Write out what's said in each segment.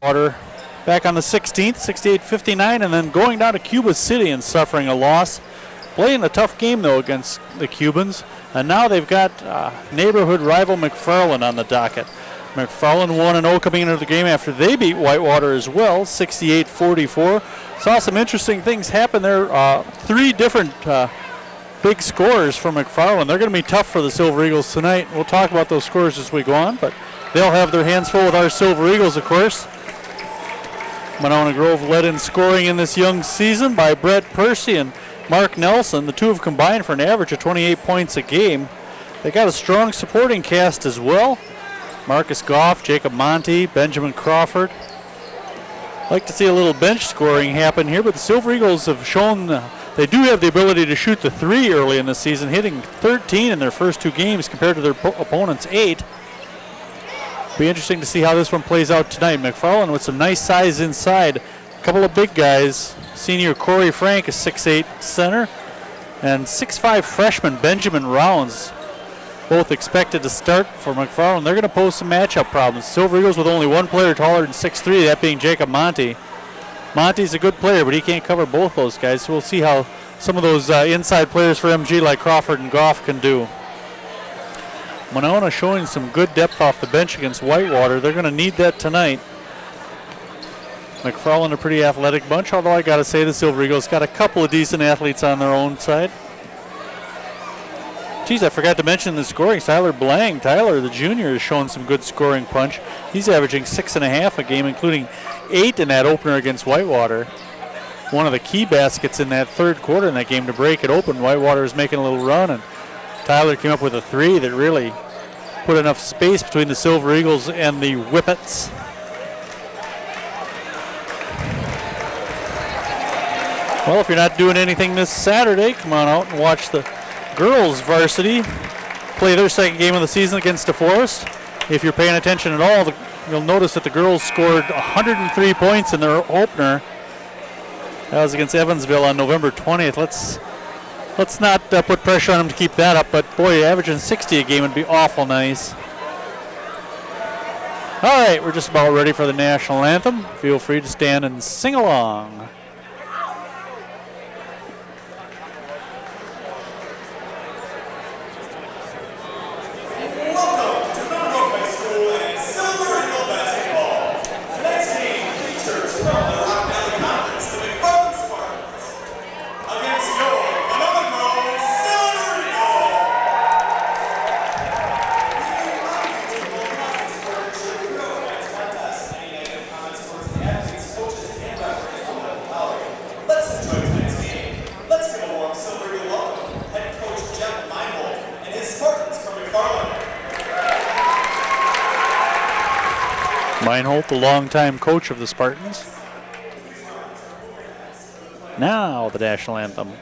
Whitewater back on the 16th, 68-59, and then going down to Cuba City and suffering a loss. Playing a tough game, though, against the Cubans. And now they've got neighborhood rival McFarland on the docket. McFarland 1-0 coming into the game after they beat Whitewater as well, 68-44. Saw some interesting things happen there. 3 different big scores for McFarland. They're going to be tough for the Silver Eagles tonight. We'll talk about those scores as we go on, but they'll have their hands full with our Silver Eagles, of course. Monona Grove led in scoring in this young season by Brett Percy and Mark Nelson. The two have combined for an average of 28 points a game. They got a strong supporting cast as well. Marcus Goff, Jacob Monty, Benjamin Crawford. Like to see a little bench scoring happen here, but the Silver Eagles have shown they do have the ability to shoot the 3 early in the season, hitting 13 in their first 2 games compared to their opponents' 8. Be interesting to see how this one plays out tonight. McFarland with some nice size inside. A couple of big guys. Senior Corey Frank, a 6'8 center, and 6'5 freshman Benjamin Rounds, both expected to start for McFarland. They're going to pose some matchup problems. Silver Eagles with only one player taller than 6'3", that being Jacob Monty. Monty's a good player, but he can't cover both those guys, so we'll see how some of those inside players for MG like Crawford and Goff can do. Monona showing some good depth off the bench against Whitewater. They're going to need that tonight. McFarland a pretty athletic bunch, although I got to say the Silver Eagles got a couple of decent athletes on their own side. Geez, I forgot to mention the scoring. Tyler Blang, Tyler the junior, is showing some good scoring punch. He's averaging 6.5 a game, including 8 in that opener against Whitewater. One of the key baskets in that third quarter in that game to break it open. Whitewater is making a little run, and Tyler came up with a 3 that really put enough space between the Silver Eagles and the Whippets. Well, if you're not doing anything this Saturday, come on out and watch the girls varsity play their second game of the season against DeForest. If you're paying attention at all, you'll notice that the girls scored 103 points in their opener. That was against Evansville on November 20th. Let's not put pressure on them to keep that up, but boy, averaging 60 a game would be awful nice. All right, we're just about ready for the national anthem. Feel free to stand and sing along. Meinholt, the longtime coach of the Spartans. Now the national anthem.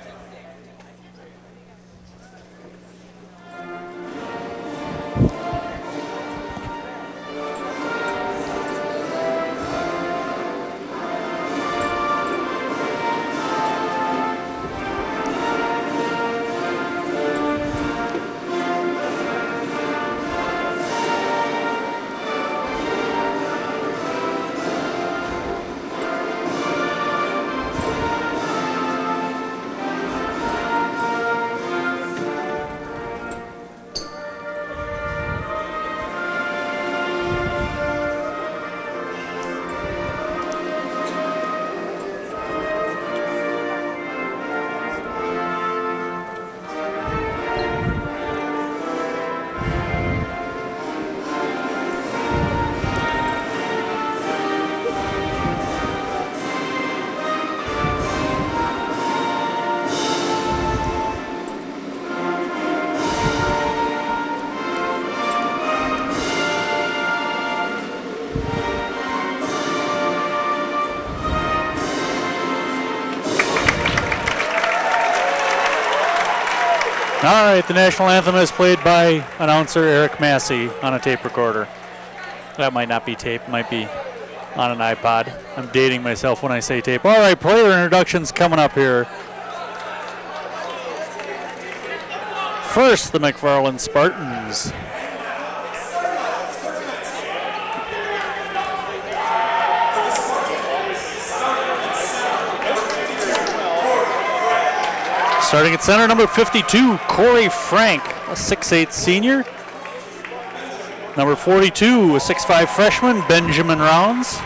All right, the national anthem is played by announcer Eric Massey on a tape recorder. That might not be tape, it might be on an iPod. I'm dating myself when I say tape. All right, player introductions coming up here. First, the McFarland Spartans. Starting at center, number 52, Corey Frank, a 6'8 senior. Number 42, a 6'5 freshman, Benjamin Rounds.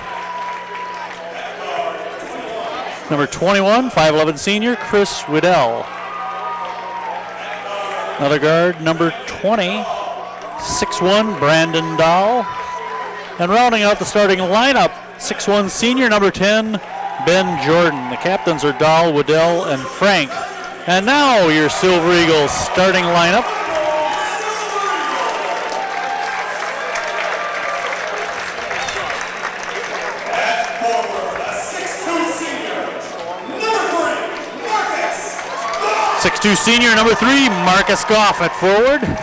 Number 21, 5'11 senior, Chris Riddell. Another guard, number 20, 6'1 Brandon Dahl. And rounding out the starting lineup, 6'1 senior, number 10, Ben Jordan. The captains are Dahl, Waddell, and Frank. And now your Silver Eagles starting lineup. At forward, a 6'2 senior, number 3, Marcus Goff. 6'2 senior, number 3, Marcus Goff at forward. At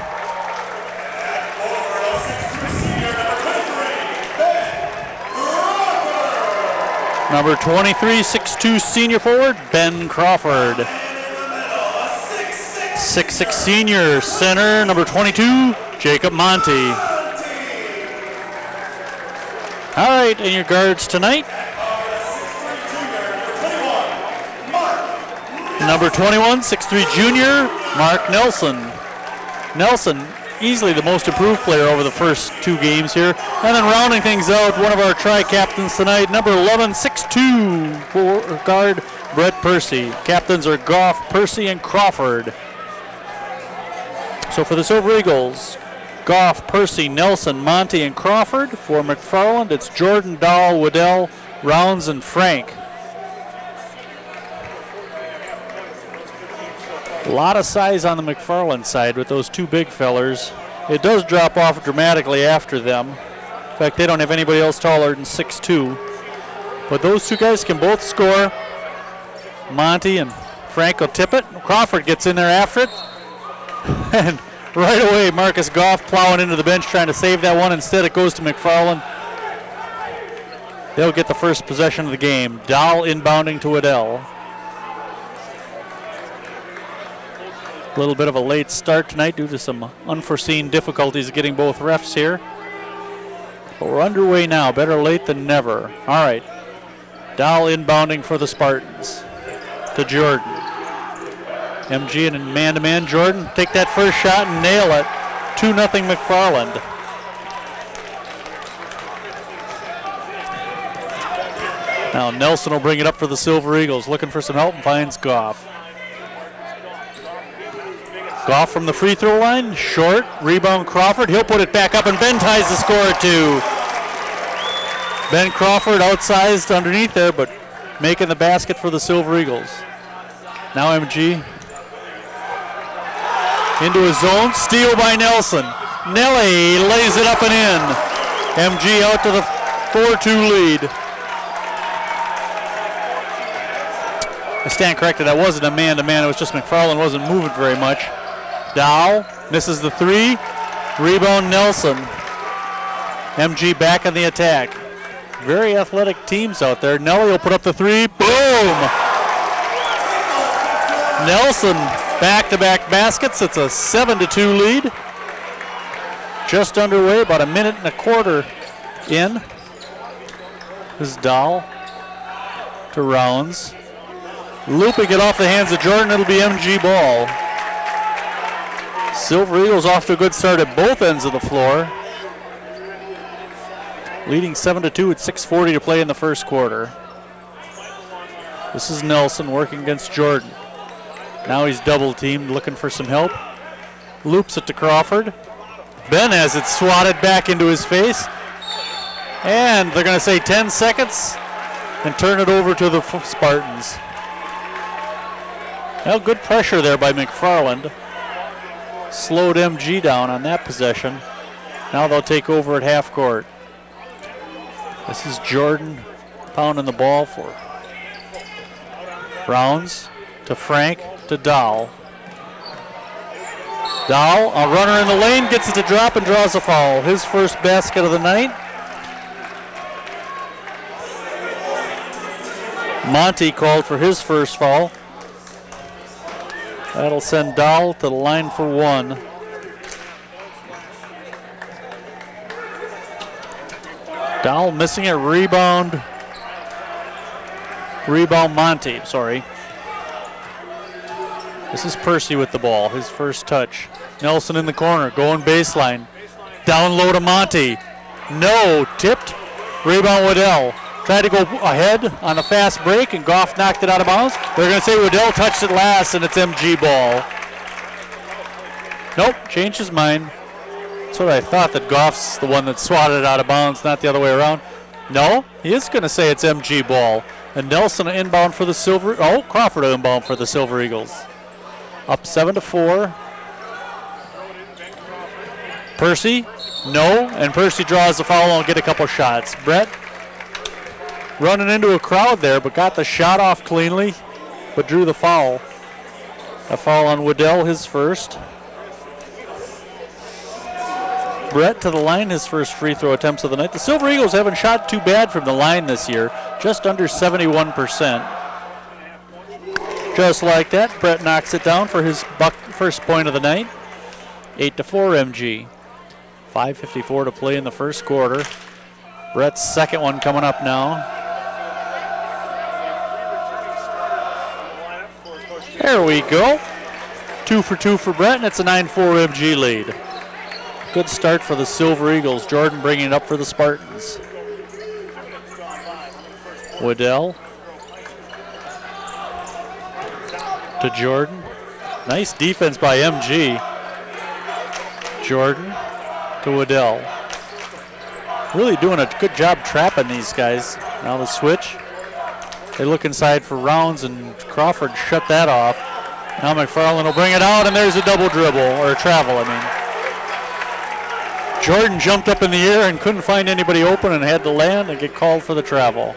forward, a 6'2 senior, number 23, Ben Crawford. Number 23, 6'2 senior forward, Ben Crawford. 6'6 senior center, number 22, Jacob Monty. All right, and your guards tonight. Number 21, 6'3 junior, Mark Nelson. Nelson, easily the most improved player over the first 2 games here. And then rounding things out, one of our tri-captains tonight, number 11, 6'2 guard, Brett Percy. Captains are Goff, Percy, and Crawford. So for the Silver Eagles, Goff, Percy, Nelson, Monty, and Crawford. For McFarland, it's Jordan, Dahl, Waddell, Rounds, and Frank. A lot of size on the McFarland side with those 2 big fellers. It does drop off dramatically after them. In fact, they don't have anybody else taller than 6'2". But those 2 guys can both score. Monty and Frank will tip it. Crawford gets in there after it. And right away, Marcus Goff plowing into the bench trying to save that one. Instead, it goes to McFarland. They'll get the first possession of the game. Dahl inbounding to Waddell. A little bit of a late start tonight due to some unforeseen difficulties getting both refs here. But we're underway now. Better late than never. All right. Dahl inbounding for the Spartans to Jordan. MG and man-to-man. Jordan take that first shot and nail it. 2-0 McFarland. Now Nelson will bring it up for the Silver Eagles. Looking for some help and finds Goff. Goff from the free throw line. Short. Rebound Crawford. He'll put it back up and Ben ties the score at 2. Ben Crawford outsized underneath there, but making the basket for the Silver Eagles. Now MG into his zone, steal by Nelson. Nelly lays it up and in. MG out to the 4-2 lead. I stand corrected, that wasn't a man-to-man, it was just McFarland wasn't moving very much. Dahl misses the 3. Rebound Nelson. MG back on the attack. Very athletic teams out there. Nelly will put up the 3. Boom! Nelson back-to-back baskets. It's a 7-2 lead. Just underway, about a minute and a quarter in. This is Dahl to Rounds. Looping it off the hands of Jordan, it'll be MG ball. Silver Eagles off to a good start at both ends of the floor. Leading 7-2 at 6:40 to play in the first quarter. This is Nelson working against Jordan. Now he's double teamed, looking for some help. Loops it to Crawford. Ben has it swatted back into his face. And they're going to say 10 seconds and turn it over to the Spartans. Well, good pressure there by McFarland. Slowed MG down on that possession. Now they'll take over at half court. This is Jordan pounding the ball for Rounds to Frank to Dahl. Dahl, a runner in the lane, gets it to drop and draws a foul. His first basket of the night. Monty called for his first foul. That'll send Dahl to the line for 1. Dahl missing a rebound. Rebound Monty, sorry. This is Percy with the ball, his first touch. Nelson in the corner, going baseline. Down low to Monty. No, tipped. Rebound Waddell. Tried to go ahead on a fast break, and Goff knocked it out of bounds. They're going to say Waddell touched it last, and it's MG ball. Nope, changed his mind. That's what I thought, that Goff's the one that swatted it out of bounds, not the other way around. No, he is going to say it's MG ball. And Nelson inbound for the Silver. Oh, Crawford inbound for the Silver Eagles. Up 7-4. Percy, no, and Percy draws the foul and will get a couple shots. Brett running into a crowd there, but got the shot off cleanly, but drew the foul. A foul on Waddell, his first. Brett to the line, his first free throw attempts of the night. The Silver Eagles haven't shot too bad from the line this year, just under 71%. Just like that, Brett knocks it down for his first point of the night. 8-4 MG. 5:54 to play in the first quarter. Brett's second one coming up now. There we go. 2 for 2 for Brett, and it's a 9-4 MG lead. Good start for the Silver Eagles. Jordan bringing it up for the Spartans. Waddell to Jordan. Nice defense by MG. Jordan to Waddell. Really doing a good job trapping these guys. Now the switch. They look inside for Rounds, and Crawford shut that off. Now McFarland will bring it out, and there's a double dribble, or a travel, I mean. Jordan jumped up in the air and couldn't find anybody open and had to land and get called for the travel.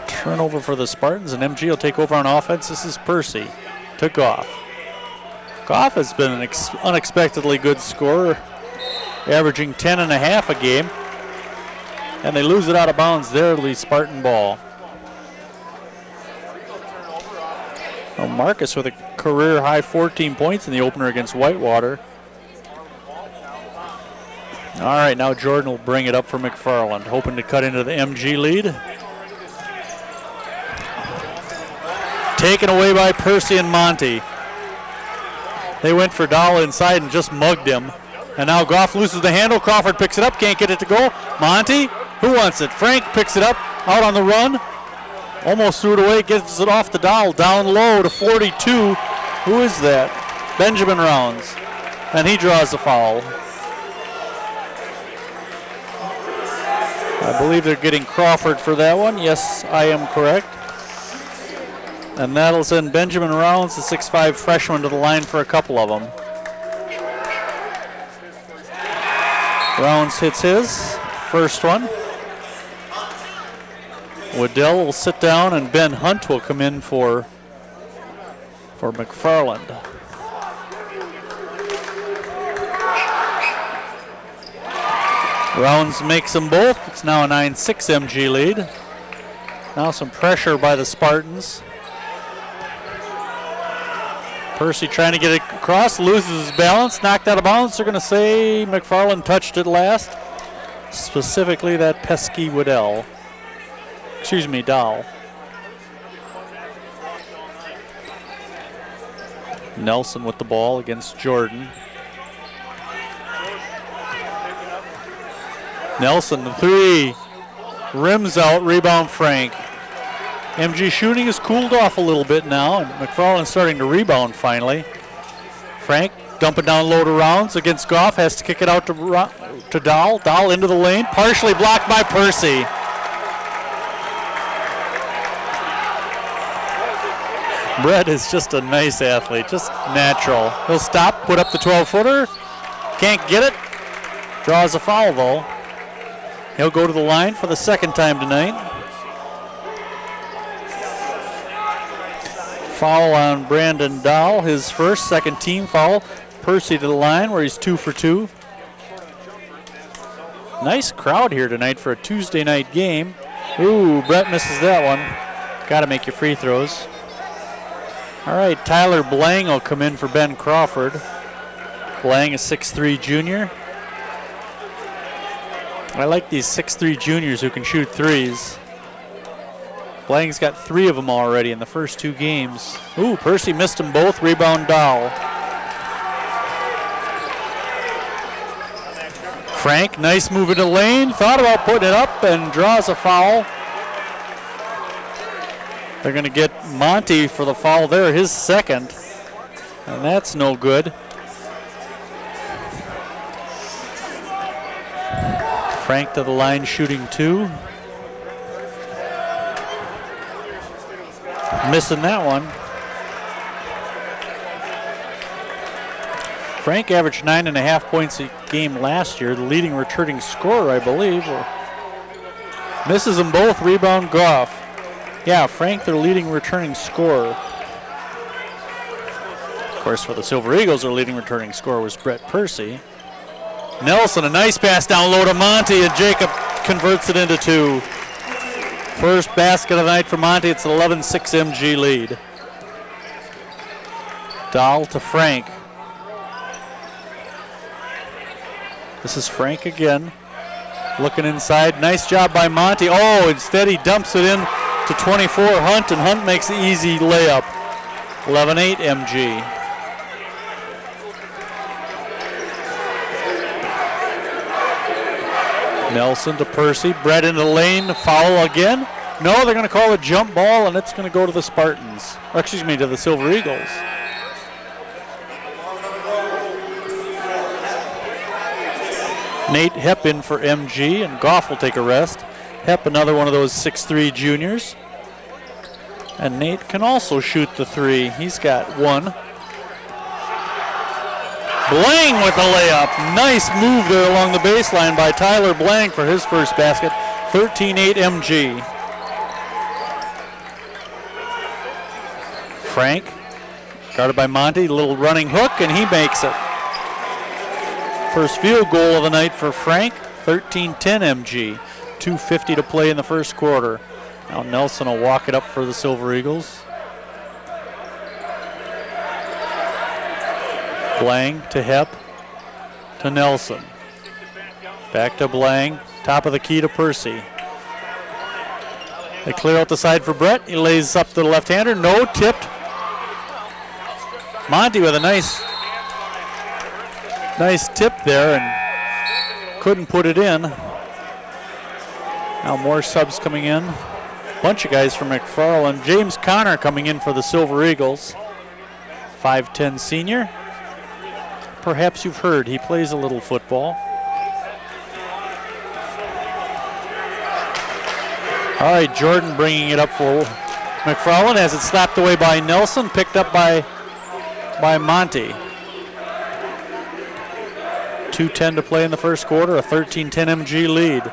Turnover for the Spartans, and MG will take over on offense. This is Percy to Goff. Goff has been an unexpectedly good scorer, averaging 10.5 a game. And they lose it out of bounds there, the Spartan ball. Well, Marcus with a career high 14 points in the opener against Whitewater. All right, now Jordan will bring it up for McFarland, hoping to cut into the MG lead. Taken away by Percy and Monty. They went for Dahl inside and just mugged him. And now Goff loses the handle. Crawford picks it up, can't get it to go. Monty, who wants it? Frank picks it up, out on the run. Almost threw it away, gets it off the Dahl, down low to 42. Who is that? Benjamin Rounds. And he draws the foul. I believe they're getting Crawford for that one. Yes, I am correct. And that'll send Benjamin Rounds, the 6'5 freshman, to the line for a couple of them. Rounds hits his first one. Waddell will sit down, and Ben Hunt will come in for McFarland. Rounds makes them both. It's now a 9-6 MG lead. Now some pressure by the Spartans. Percy trying to get it across, loses his balance, knocked out of bounds. They're going to say McFarland touched it last. Specifically that pesky Waddell. Excuse me, Dahl. Nelson with the ball against Jordan. Nelson, the three. Rims out, rebound Frank. MG shooting has cooled off a little bit now, and McFarland's starting to rebound finally. Frank dumping down low to Rounds against Goff, has to kick it out to Dahl. Dahl into the lane, partially blocked by Percy. Brett is just a nice athlete, just natural. He'll stop, put up the 12-footer, can't get it. Draws a foul though. He'll go to the line for the second time tonight. Foul on Brandon Dahl, his first, second team foul. Percy to the line where he's 2 for 2. Nice crowd here tonight for a Tuesday night game. Ooh, Brett misses that one. Got to make your free throws. All right, Tyler Blang will come in for Ben Crawford. Blang is 6'3 junior. I like these 6'3 juniors who can shoot threes. Blang's got 3 of them already in the first 2 games. Ooh, Percy missed them both. Rebound Dahl. Frank, nice move into the lane. Thought about putting it up and draws a foul. They're going to get Monty for the foul there, his second. And that's no good. Frank to the line shooting 2. Missing that one. Frank averaged 9.5 points a game last year, the leading returning scorer, I believe. Misses them both. Rebound Goff. Yeah, Frank, their leading returning scorer. Of course, for the Silver Eagles, their leading returning scorer was Brett Percy. Nelson, a nice pass down low to Monty, and Jacob converts it into 2. First basket of the night for Monty. It's an 11-6 MG lead. Dahl to Frank. This is Frank again. Looking inside. Nice job by Monty. Oh, instead he dumps it in to 24 Hunt, and Hunt makes the easy layup. 11-8 MG. Nelson to Percy. Brett into the lane. Foul again. No, they're going to call a jump ball, and it's going to go to the Spartans. Or excuse me, to the Silver Eagles. Nate Hepp in for MG, and Goff will take a rest. Hepp, another one of those 6'3 juniors. And Nate can also shoot the 3. He's got 1. Blang with the layup. Nice move there along the baseline by Tyler Blang for his first basket. 13-8 MG. Frank, guarded by Monty, little running hook, and he makes it. First field goal of the night for Frank. 13-10 MG. 2:50 to play in the first quarter. Now Nelson will walk it up for the Silver Eagles. Blang to Hepp to Nelson. Back to Blang. Top of the key to Percy. They clear out the side for Brett. He lays up to the left-hander. No, tipped. Monty with a nice tip there and couldn't put it in. Now more subs coming in. Bunch of guys from McFarland. James Connor coming in for the Silver Eagles. 5'10 senior. Perhaps you've heard he plays a little football. All right, Jordan bringing it up for McFarland as it's slapped away by Nelson, picked up by Monty. 2:10 to play in the first quarter, a 13-10 MG lead.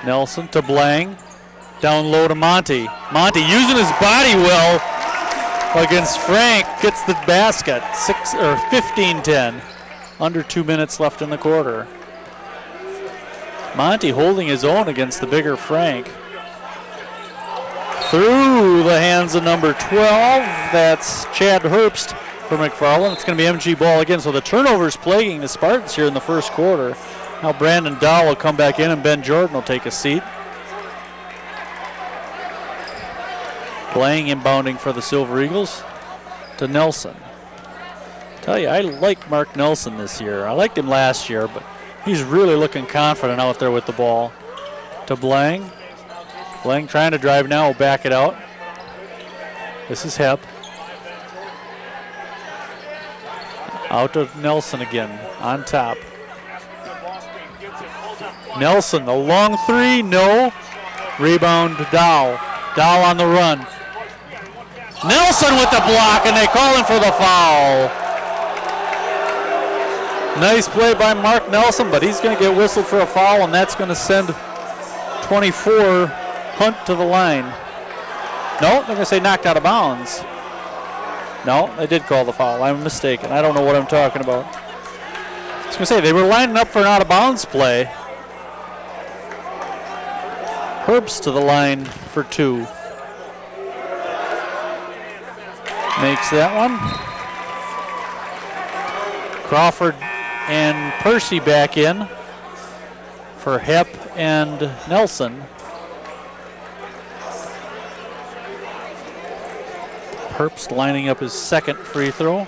Nelson to Blang, down low to Monty. Monty using his body well against Frank, gets the basket. 15-10, under 2 minutes left in the quarter. Monty holding his own against the bigger Frank. Through the hands of number 12, that's Chad Herbst for McFarland. It's going to be MG ball again, so the turnovers plaguing the Spartans here in the first quarter. Now Brandon Dahl will come back in and Ben Jordan will take a seat. Blang inbounding for the Silver Eagles to Nelson. Tell you, I like Mark Nelson this year. I liked him last year, but he's really looking confident out there with the ball. To Blang. Blang trying to drive now, will back it out. This is Hepp. Out to Nelson again, on top. Nelson, the long 3, no. Rebound to Dow. Dow on the run. Nelson with the block, and they call him for the foul. Nice play by Mark Nelson, but he's going to get whistled for a foul, and that's going to send 24 Hunt to the line. No, they're going to say knocked out of bounds. No, they did call the foul. I'm mistaken. I don't know what I'm talking about. I was going to say, they were lining up for an out-of-bounds play. Herbst to the line for 2. Makes that one. Crawford and Percy back in for Hepp and Nelson. Herbst lining up his second free throw.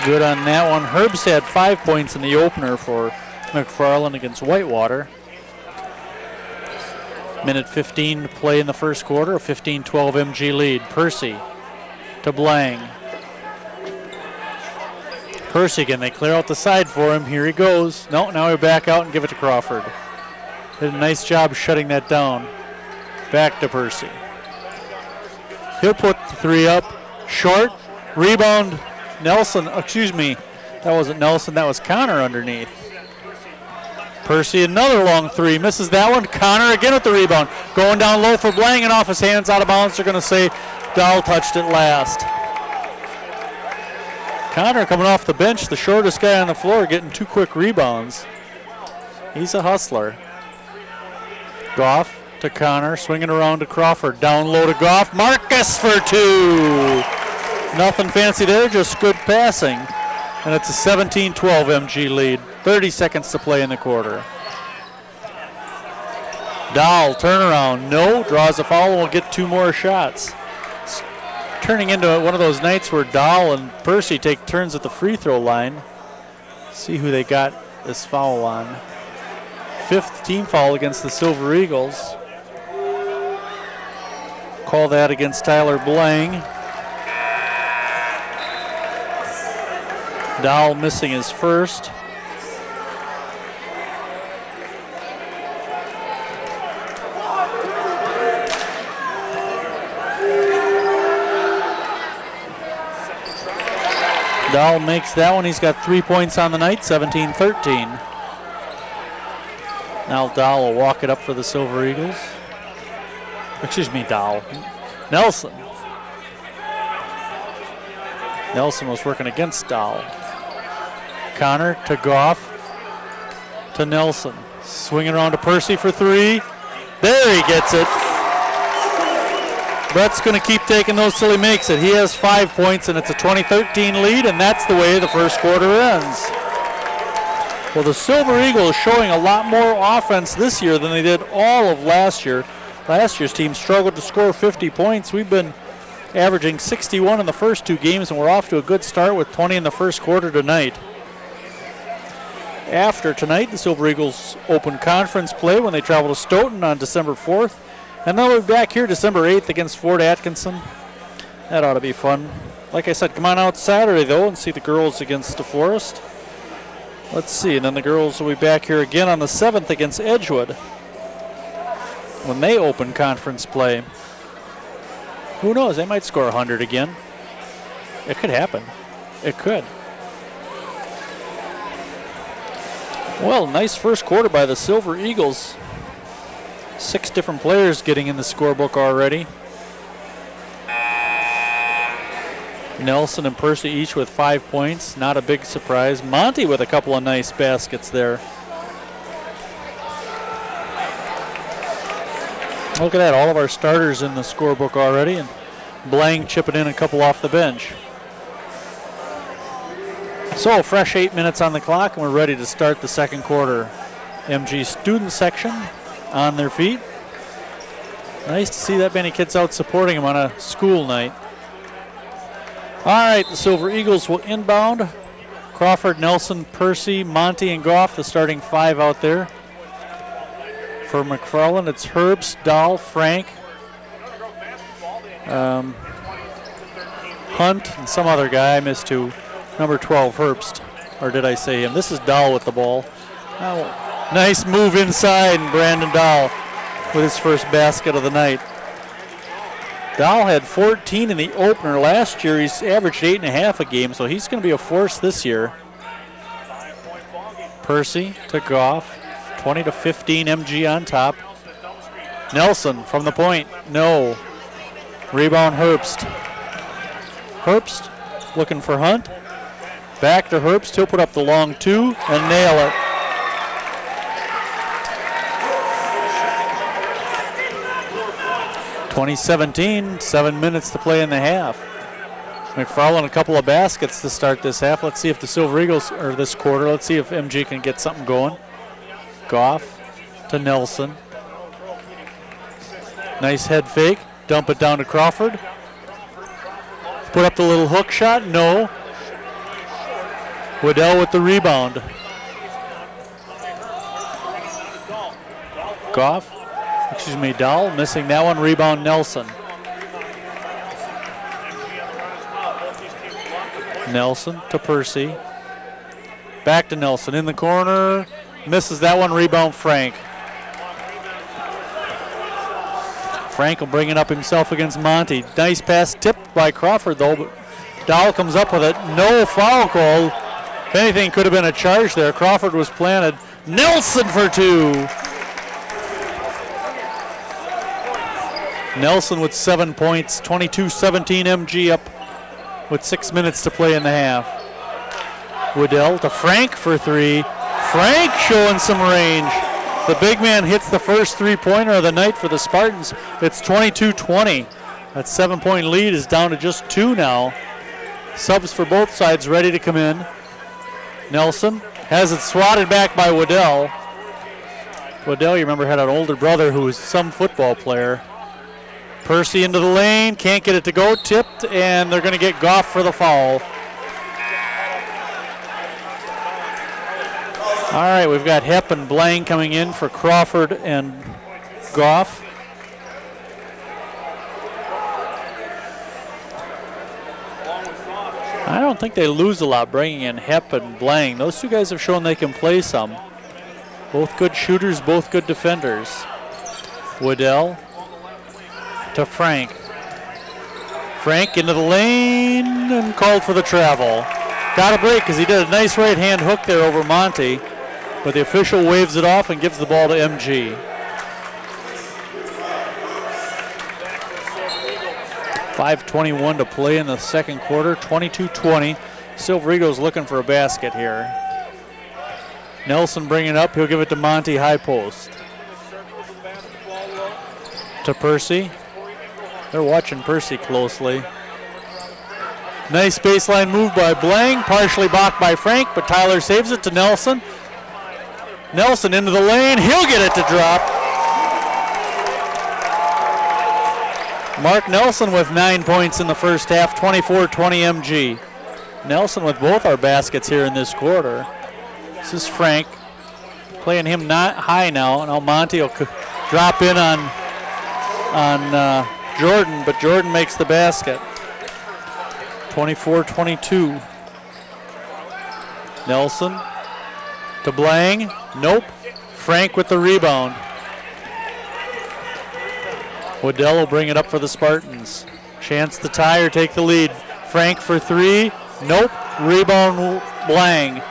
Good on that one. Herbst had 5 points in the opener for McFarland against Whitewater. Minute 15 to play in the first quarter, a 15-12 MG lead. Percy to Blang. Percy again, they clear out the side for him. Here he goes. No, now we back out and give it to Crawford. Did a nice job shutting that down. Back to Percy. He'll put the three up. Short. Rebound. Nelson, excuse me. That wasn't Nelson, that was Connor underneath. Percy, another long three. Misses that one. Connor again with the rebound. Going down low for Blang and off his hands, out of bounds. They're going to say Dahl touched it last. Connor coming off the bench, the shortest guy on the floor, getting 2 quick rebounds. He's a hustler. Goff to Connor, swinging around to Crawford. Down low to Goff. Marcus for 2. Nothing fancy there, just good passing. And it's a 17-12 MG lead. 30 seconds to play in the quarter. Dahl, turnaround, no. Draws a foul and will get 2 more shots. It's turning into one of those nights where Dahl and Percy take turns at the free throw line. See who they got this foul on. 5th team foul against the Silver Eagles. Call that against Tyler Blang. Dahl missing his first. Dahl makes that one. He's got 3 points on the night, 17-13. Now Dahl will walk it up for the Silver Eagles. Excuse me, Dahl. Nelson. Nelson was working against Dahl. Connor to Goff to Nelson. Swinging around to Percy for 3. There he gets it. Brett's going to keep taking those till he makes it. He has 5 points and it's a 20-13 lead, and that's the way the first quarter ends. Well, the Silver Eagles showing a lot more offense this year than they did all of last year. Last year's team struggled to score 50 points. We've been averaging 61 in the first 2 games, and we're off to a good start with 20 in the first quarter tonight. After tonight, the Silver Eagles open conference play when they travel to Stoughton on December 4th. And they'll be back here December 8th against Fort Atkinson. That ought to be fun. Like I said, come on out Saturday, though, and see the girls against DeForest. Let's see, and then the girls will be back here again on the 7th against Edgewood when they open conference play. Who knows, they might score 100 again. It could happen. It could. Well, nice first quarter by the Silver Eagles. 6 different players getting in the scorebook already. Nelson and Percy each with 5 points. Not a big surprise. Monty with a couple of nice baskets there. Look at that, all of our starters in the scorebook already, and Blang chipping in a couple off the bench. So, fresh 8 minutes on the clock, and we're ready to start the second quarter. MG student section on their feet. Nice to see that many kids out supporting them on a school night. All right, the Silver Eagles will inbound. Crawford, Nelson, Percy, Monty, and Goff, the starting 5 out there. For McFarland, it's Herbst, Dahl, Frank, Hunt, and some other guy I missed who. Number 12, Herbst. Or did I say him? This is Dahl with the ball. Oh, nice move inside, and Brandon Dahl with his first basket of the night. Dahl had 14 in the opener last year. He's averaged 8.5 a game, so he's going to be a force this year. Percy to Goff. 20-15 MG on top. Nelson from the point. No. Rebound Herbst. Herbst looking for Hunt. Back to Herbst. He'll put up the long 2 and nail it. (2017), 7 minutes to play in the half. McFarland a couple of baskets to start this half. Let's see if the Silver Eagles, or this quarter, let's see if MG can get something going. Goff to Nelson. Nice head fake. Dump it down to Crawford. Put up the little hook shot. No. Waddell with the rebound. Dahl missing that one. Rebound Nelson. Nelson to Percy. Back to Nelson in the corner. Misses that one. Rebound Frank. Frank will bring it up himself against Monty. Nice pass tipped by Crawford though, but Dahl comes up with it. No foul call. If anything, could have been a charge there. Crawford was planted. Nelson for two. Nelson with 7 points. 22-17 MG up with 6 minutes to play in the half. Waddell to Frank for three. Frank showing some range. The big man hits the first three-pointer of the night for the Spartans. It's 22-20. That 7-point lead is down to just 2 now. Subs for both sides ready to come in. Nelson has it swatted back by Waddell. Waddell, you remember, had an older brother who was some football player. Percy into the lane, can't get it to go, tipped, and they're going to get Goff for the foul. All right, we've got Hepp and Blank coming in for Crawford and Goff. I don't think they lose a lot bringing in Hepp and Blank. Those two guys have shown they can play some. Both good shooters, both good defenders. Waddell to Frank. Frank into the lane and called for the travel. Got a break because he did a nice right hand hook there over Monty, but the official waves it off and gives the ball to MG. 5:21 to play in the second quarter, 22-20. Silver Eagles looking for a basket here. Nelson bringing it up, he'll give it to Monty, high post. To Percy. They're watching Percy closely. Nice baseline move by Blank, partially blocked by Frank, but Tyler saves it to Nelson. Nelson into the lane, he'll get it to drop. Mark Nelson with 9 points in the first half, 24-20 MG. Nelson with both our baskets here in this quarter. This is Frank playing him not high now. Now Monty will drop in on Jordan, but Jordan makes the basket. 24-22. Nelson to Blang. Nope. Frank with the rebound. Waddell will bring it up for the Spartans. Chance to tie or take the lead. Frank for three. Nope. Rebound Blang.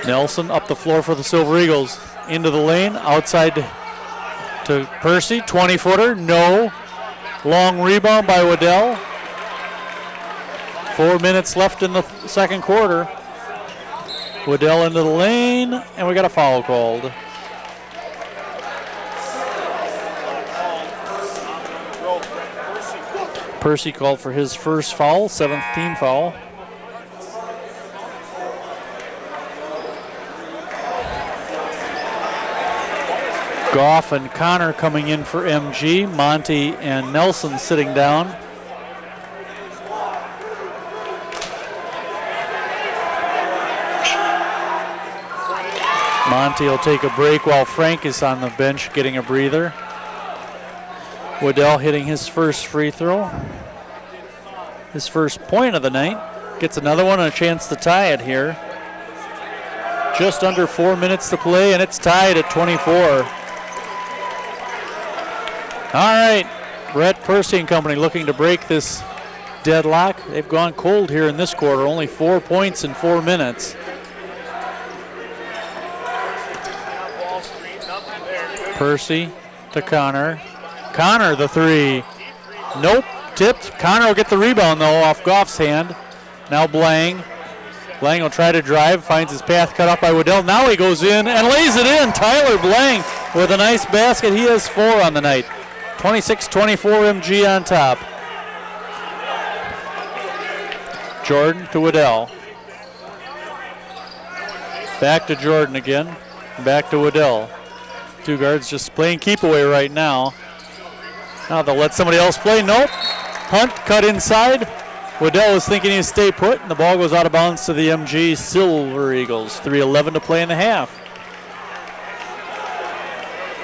Nelson up the floor for the Silver Eagles. Into the lane. Outside to Percy. 20-footer. No. Long rebound by Waddell. 4 minutes left in the second quarter. Waddell into the lane, and we got a foul called. Percy called for his first foul, 7th team foul. Goff and Connor coming in for MG. Monty and Nelson sitting down. Monty will take a break while Frank is on the bench getting a breather. Waddell hitting his first free throw. His first point of the night. Gets another one and a chance to tie it here. Just under 4 minutes to play, and it's tied at 24. All right, Brett Percy and company looking to break this deadlock. They've gone cold here in this quarter, only 4 points in 4 minutes. Percy to Connor. Connor the three. Nope, tipped. Connor will get the rebound though off Goff's hand. Now Blang. Blang will try to drive, finds his path cut off by Waddell. Now he goes in and lays it in. Tyler Blang with a nice basket. He has 4 on the night. 26-24 MG on top. Jordan to Waddell. Back to Jordan again. Back to Waddell. Two guards just playing keep away right now. Now they'll let somebody else play. Nope. Hunt cut inside. Waddell was thinking he'd stay put, and the ball goes out of bounds to the MG Silver Eagles. 3:11 to play in the half.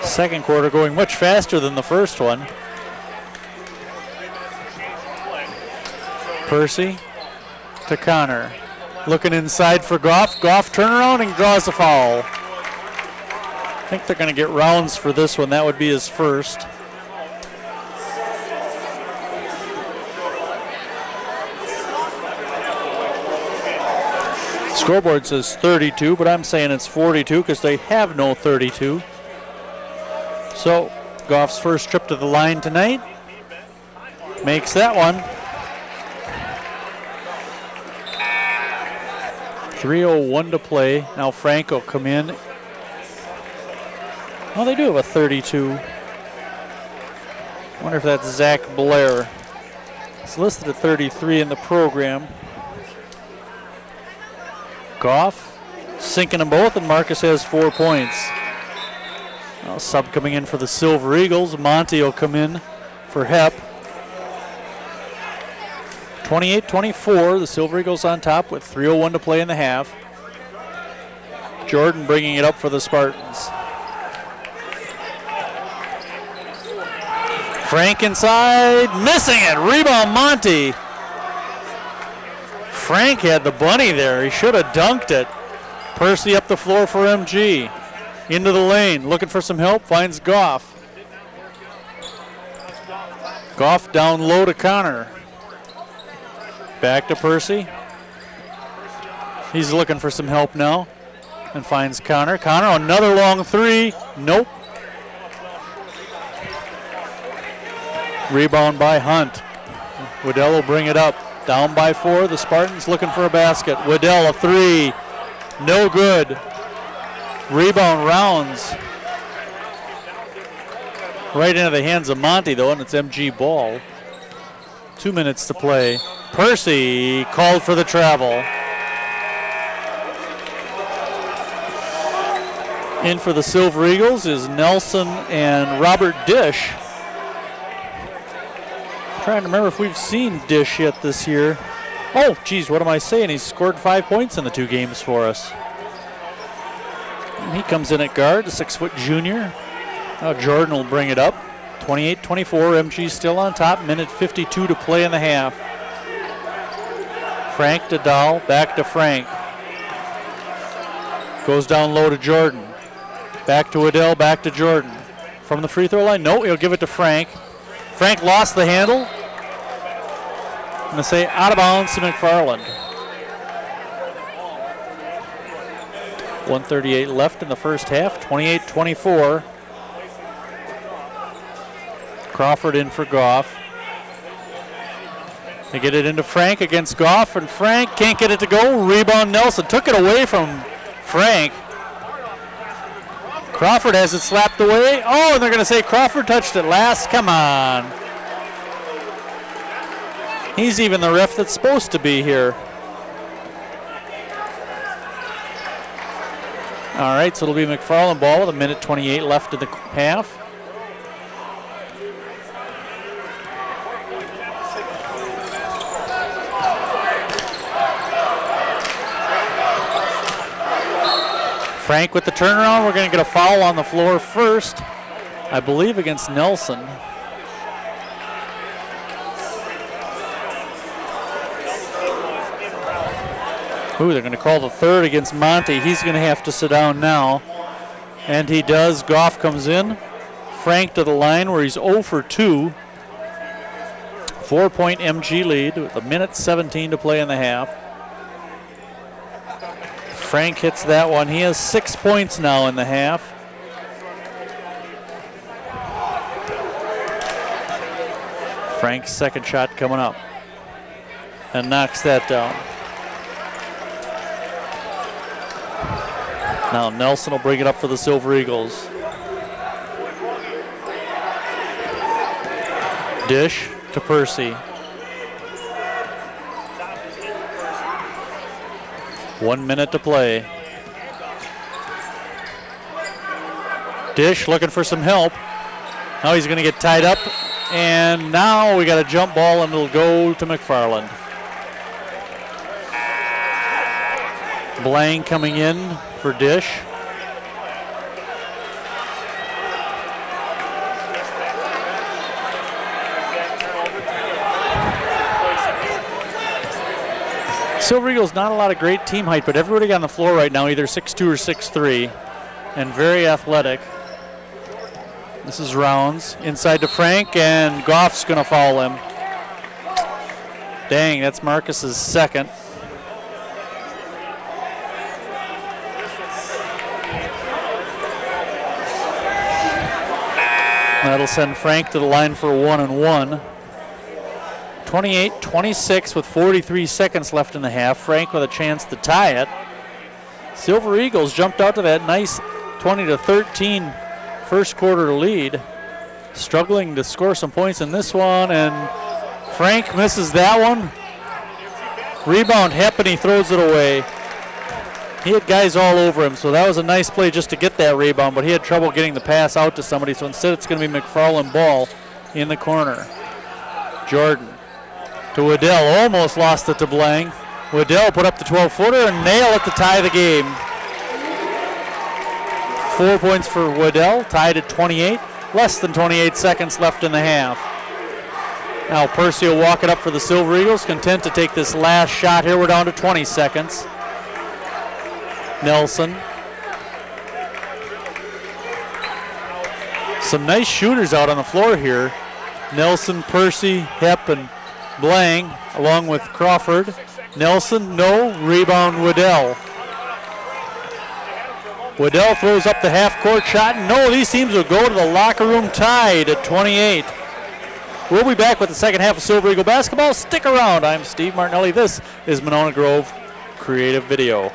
Second quarter going much faster than the first one. Percy to Connor. Looking inside for Goff. Goff turnaround and draws a foul. I think they're going to get rounds for this one. That would be his first. Scoreboard says 32, but I'm saying it's 42 because they have no 32. So Goff's first trip to the line tonight makes that one. 3:01 to play. Now Frank will come in. Well, they do have a 32. Wonder if that's Zach Blair. It's listed at 33 in the program. Goff sinking them both, and Marcus has 4 points. Now sub coming in for the Silver Eagles. Monty will come in for Hep. 28-24, the Silver Eagles on top with 3:01 to play in the half. Jordan bringing it up for the Spartans. Frank inside, missing it. Rebound Monty. Frank had the bunny there. He should have dunked it. Percy up the floor for MG. Into the lane, looking for some help, finds Goff. Goff down low to Connor. Back to Percy. He's looking for some help now and finds Connor. Connor, another long three. Nope. Rebound by Hunt. Waddell will bring it up. Down by 4. The Spartans looking for a basket. Waddell a three. No good. Rebound rounds. Right into the hands of Monty, though, and it's MG ball. 2 minutes to play. Percy called for the travel. In for the Silver Eagles is Nelson and Robert Dish. Trying to remember if we've seen Dish yet this year. Oh, geez, what am I saying? He's scored 5 points in the 2 games for us. And he comes in at guard, a 6-foot junior. Now Jordan will bring it up. 28-24, MG still on top. Minute 52 to play in the half. Frank to Dahl, back to Frank. Goes down low to Jordan. Back to Waddell, back to Jordan. From the free throw line, no, he'll give it to Frank. Frank lost the handle. I'm going to say out of bounds to McFarland. 1:38 left in the first half, 28-24. Crawford in for Goff. They get it into Frank against Goff, and Frank can't get it to go. Rebound Nelson. Took it away from Frank. Crawford has it slapped away. Oh, and they're going to say Crawford touched it last. Come on. He's even the ref that's supposed to be here. All right, so it'll be McFarland ball with 1:28 left in the half. Frank with the turnaround. We're going to get a foul on the floor first, I believe, against Nelson. Ooh, they're going to call the third against Monty. He's going to have to sit down now. And he does. Goff comes in. Frank to the line where he's 0 for 2. 4-point MG lead with 1:17 to play in the half. Frank hits that one. He has 6 points now in the half. Frank's second shot coming up. And knocks that down. Now Nelson will bring it up for the Silver Eagles. Dish to Percy. 1 minute to play. Dish looking for some help. Now he's going to get tied up, and now we got a jump ball, and it'll go to McFarland. Blank coming in for Dish. Silver Eagles, not a lot of great team height, but everybody on the floor right now either 6'2 or 6'3, and very athletic. This is Rounds inside to Frank, and Goff's going to foul him. Dang, that's Marcus's second. That'll send Frank to the line for 1-and-1. 28-26 with 43 seconds left in the half. Frank with a chance to tie it. Silver Eagles jumped out to that nice 20-13 first quarter lead. Struggling to score some points in this one, and Frank misses that one. Rebound Hep, and he throws it away. He had guys all over him, so that was a nice play just to get that rebound, but he had trouble getting the pass out to somebody, so instead it's going to be McFarland ball in the corner. Jordan to Waddell, almost lost it to Blank. Waddell put up the 12-footer and nail it to tie the game. 4 points for Waddell, tied at 28. Less than 28 seconds left in the half. Now Percy will walk it up for the Silver Eagles, content to take this last shot here. We're down to 20 seconds. Nelson. Some nice shooters out on the floor here. Nelson, Percy, Hep, and Blank, along with Crawford. Nelson, no. Rebound, Waddell. Waddell throws up the half-court shot. No, these teams will go to the locker room tied at 28. We'll be back with the second half of Silver Eagle basketball. Stick around. I'm Steve Martinelli. This is Monona Grove Creative Video.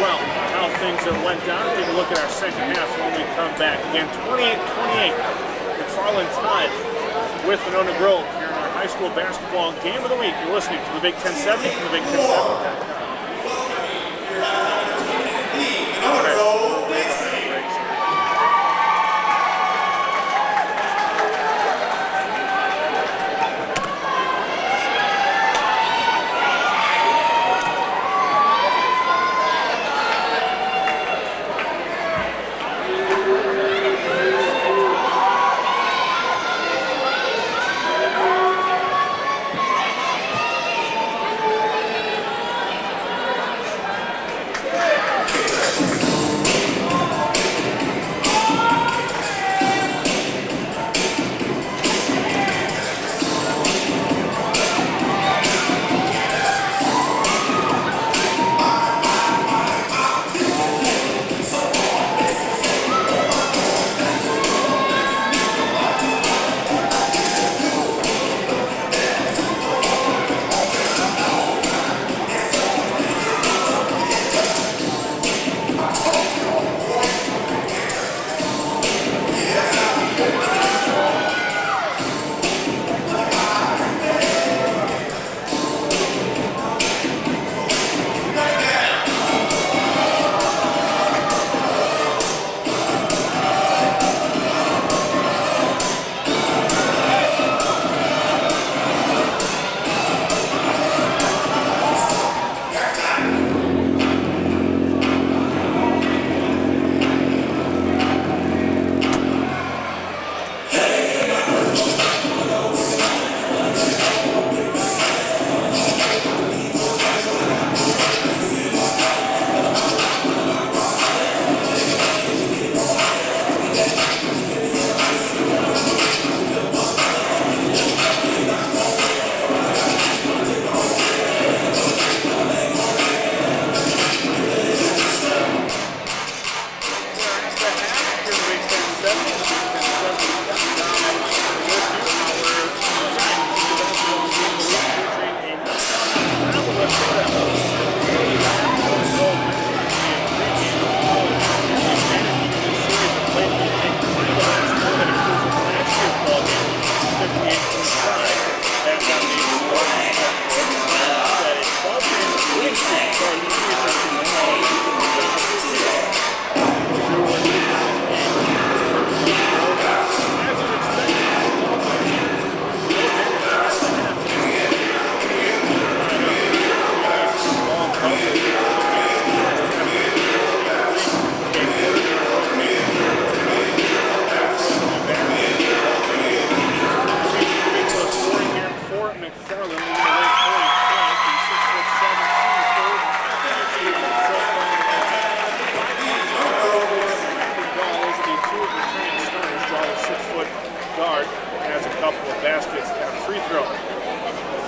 Well, how things have went down. Take a look at our second half when we come back. Again, 28-28. McFarland tied with Monona Grove here in our high school basketball game of the week. You're listening to the Big 1070 and the Big 1070.com.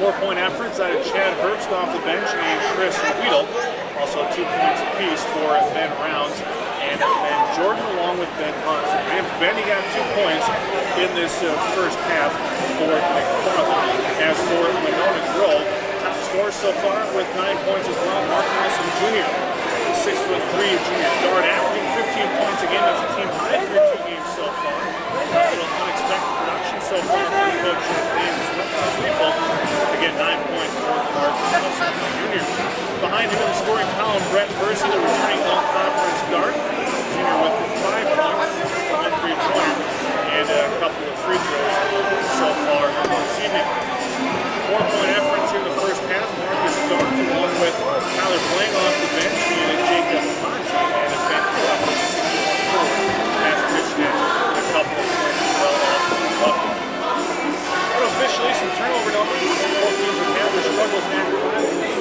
4-point efforts out of Chad Herbst off the bench and Chris Weedle. Also 2 points apiece for Ben Rounds and Ben Jordan along with Ben Hunt. And Benny got 2 points in this first half for McFarland. As for Monona Grove, top scorer so far with 9 points as well, Mark Nelson Jr. 6'3" junior guard, averaging 15 points again. That's a team high through 2 games so far. A little unexpected production so far from Coach James Riefel. Again, 9 points for Mark Nelson Jr. Behind him in the scoring column, Brett Percy, the returning all-conference guard. Junior with 5 points from a three-pointer and a couple of free throws so far this evening. 4-point efforts here in the first half. Marcus Thorpe along with Tyler Blank off the bench and Jacob Monty and a Ben Crawford, 61 forward. That's pitched in a couple of points as well off the bucket. Unofficially, some turnover numbers. Both teams have had their struggles and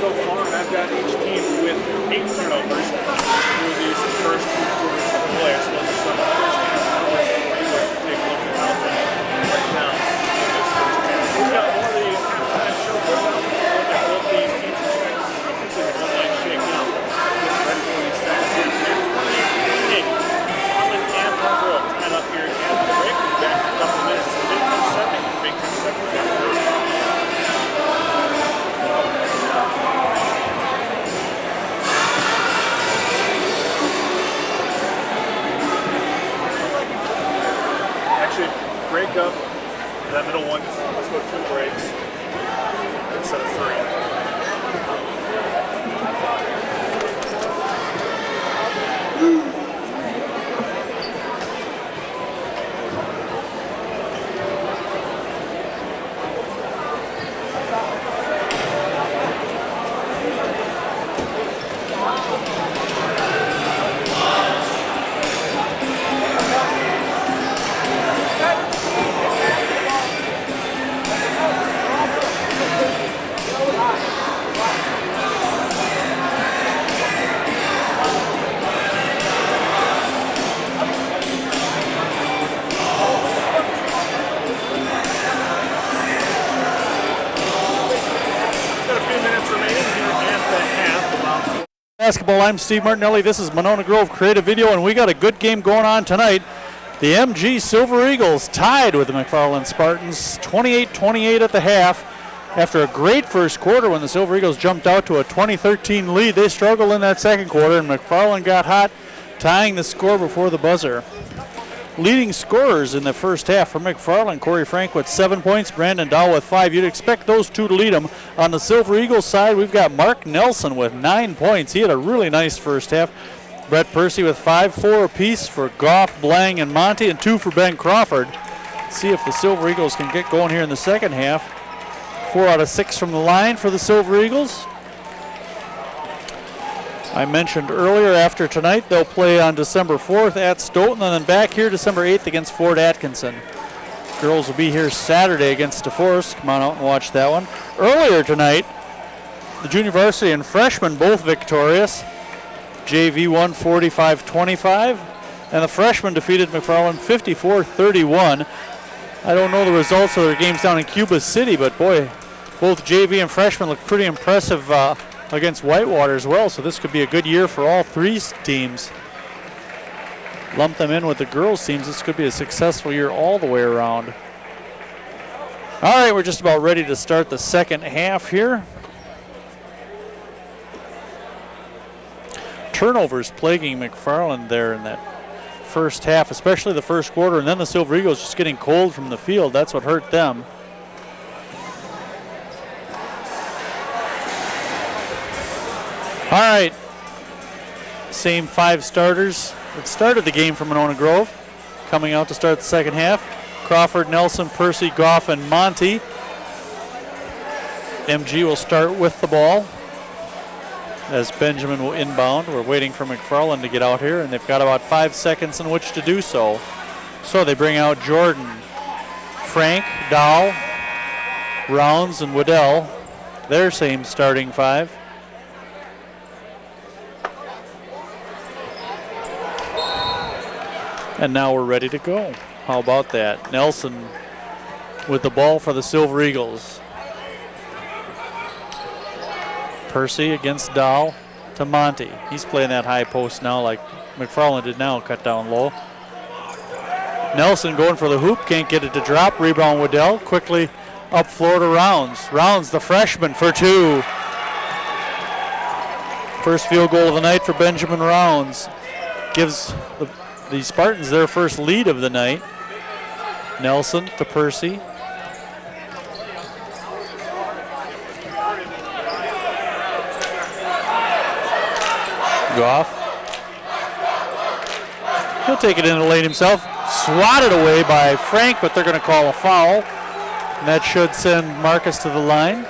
so far, and I've got each team with 8 turnovers through these first 2 quarters of play. So this is the first half numbers for you guys to take a look at how things went down in this first half. We've got more of the halftime show going on. Look at both these teams' respective conferences and what might shake out. Let's get ready for these second quarter. 28-28. McFarland and Grove tied up here at the break. We'll be back in a couple of minutes. Big 10-7. Big 10-7. Break up that middle one. Let's go 2 breaks instead of 3. Basketball, I'm Steve Martinelli. This is Monona Grove Creative Video, and we got a good game going on tonight. The MG Silver Eagles tied with the McFarland Spartans, 28-28 at the half. After a great first quarter when the Silver Eagles jumped out to a 20-13 lead, they struggled in that second quarter, and McFarland got hot, tying the score before the buzzer. Leading scorers in the first half for McFarland, Corey Frank with 7 points, Brandon Dow with 5. You'd expect those two to lead them. On the Silver Eagles side, we've got Mark Nelson with 9 points. He had a really nice first half. Brett Percy with 5, 4 apiece for Goff, Blang, and Monty, and 2 for Ben Crawford. Let's see if the Silver Eagles can get going here in the second half. 4 out of 6 from the line for the Silver Eagles. I mentioned earlier, after tonight, they'll play on December 4th at Stoughton, and then back here December 8th against Fort Atkinson. Girls will be here Saturday against DeForest. Come on out and watch that one. Earlier tonight, the junior varsity and freshmen both victorious. JV won 45-25, and the freshmen defeated McFarland 54-31. I don't know the results of their games down in Cuba City, but boy, both JV and freshmen look pretty impressive against Whitewater as well, so this could be a good year for all 3 teams. Lump them in with the girls teams, this could be a successful year all the way around. All right, we're just about ready to start the second half here. Turnovers plaguing McFarland there in that first half, especially the first quarter, and then the Silver Eagles just getting cold from the field. That's what hurt them. All right, same 5 starters that started the game for Monona Grove. Coming out to start the second half, Crawford, Nelson, Percy, Goff, and Monty. MG will start with the ball as Benjamin will inbound. We're waiting for McFarland to get out here, and they've got about 5 seconds in which to do so. So they bring out Jordan, Frank, Dow, Rounds, and Waddell. Their same starting 5. And now we're ready to go. How about that? Nelson with the ball for the Silver Eagles. Percy against Dahl to Monty. He's playing that high post now like McFarland did now, cut down low. Nelson going for the hoop, can't get it to drop. Rebound Waddell, quickly up floor to Rounds. Rounds, the freshman, for two. First field goal of the night for Benjamin Rounds. Gives the Spartans their first lead of the night. Nelson to Percy. Goff. He'll take it into the lane himself. Swatted away by Frank, but they're going to call a foul. And that should send Marcus to the line.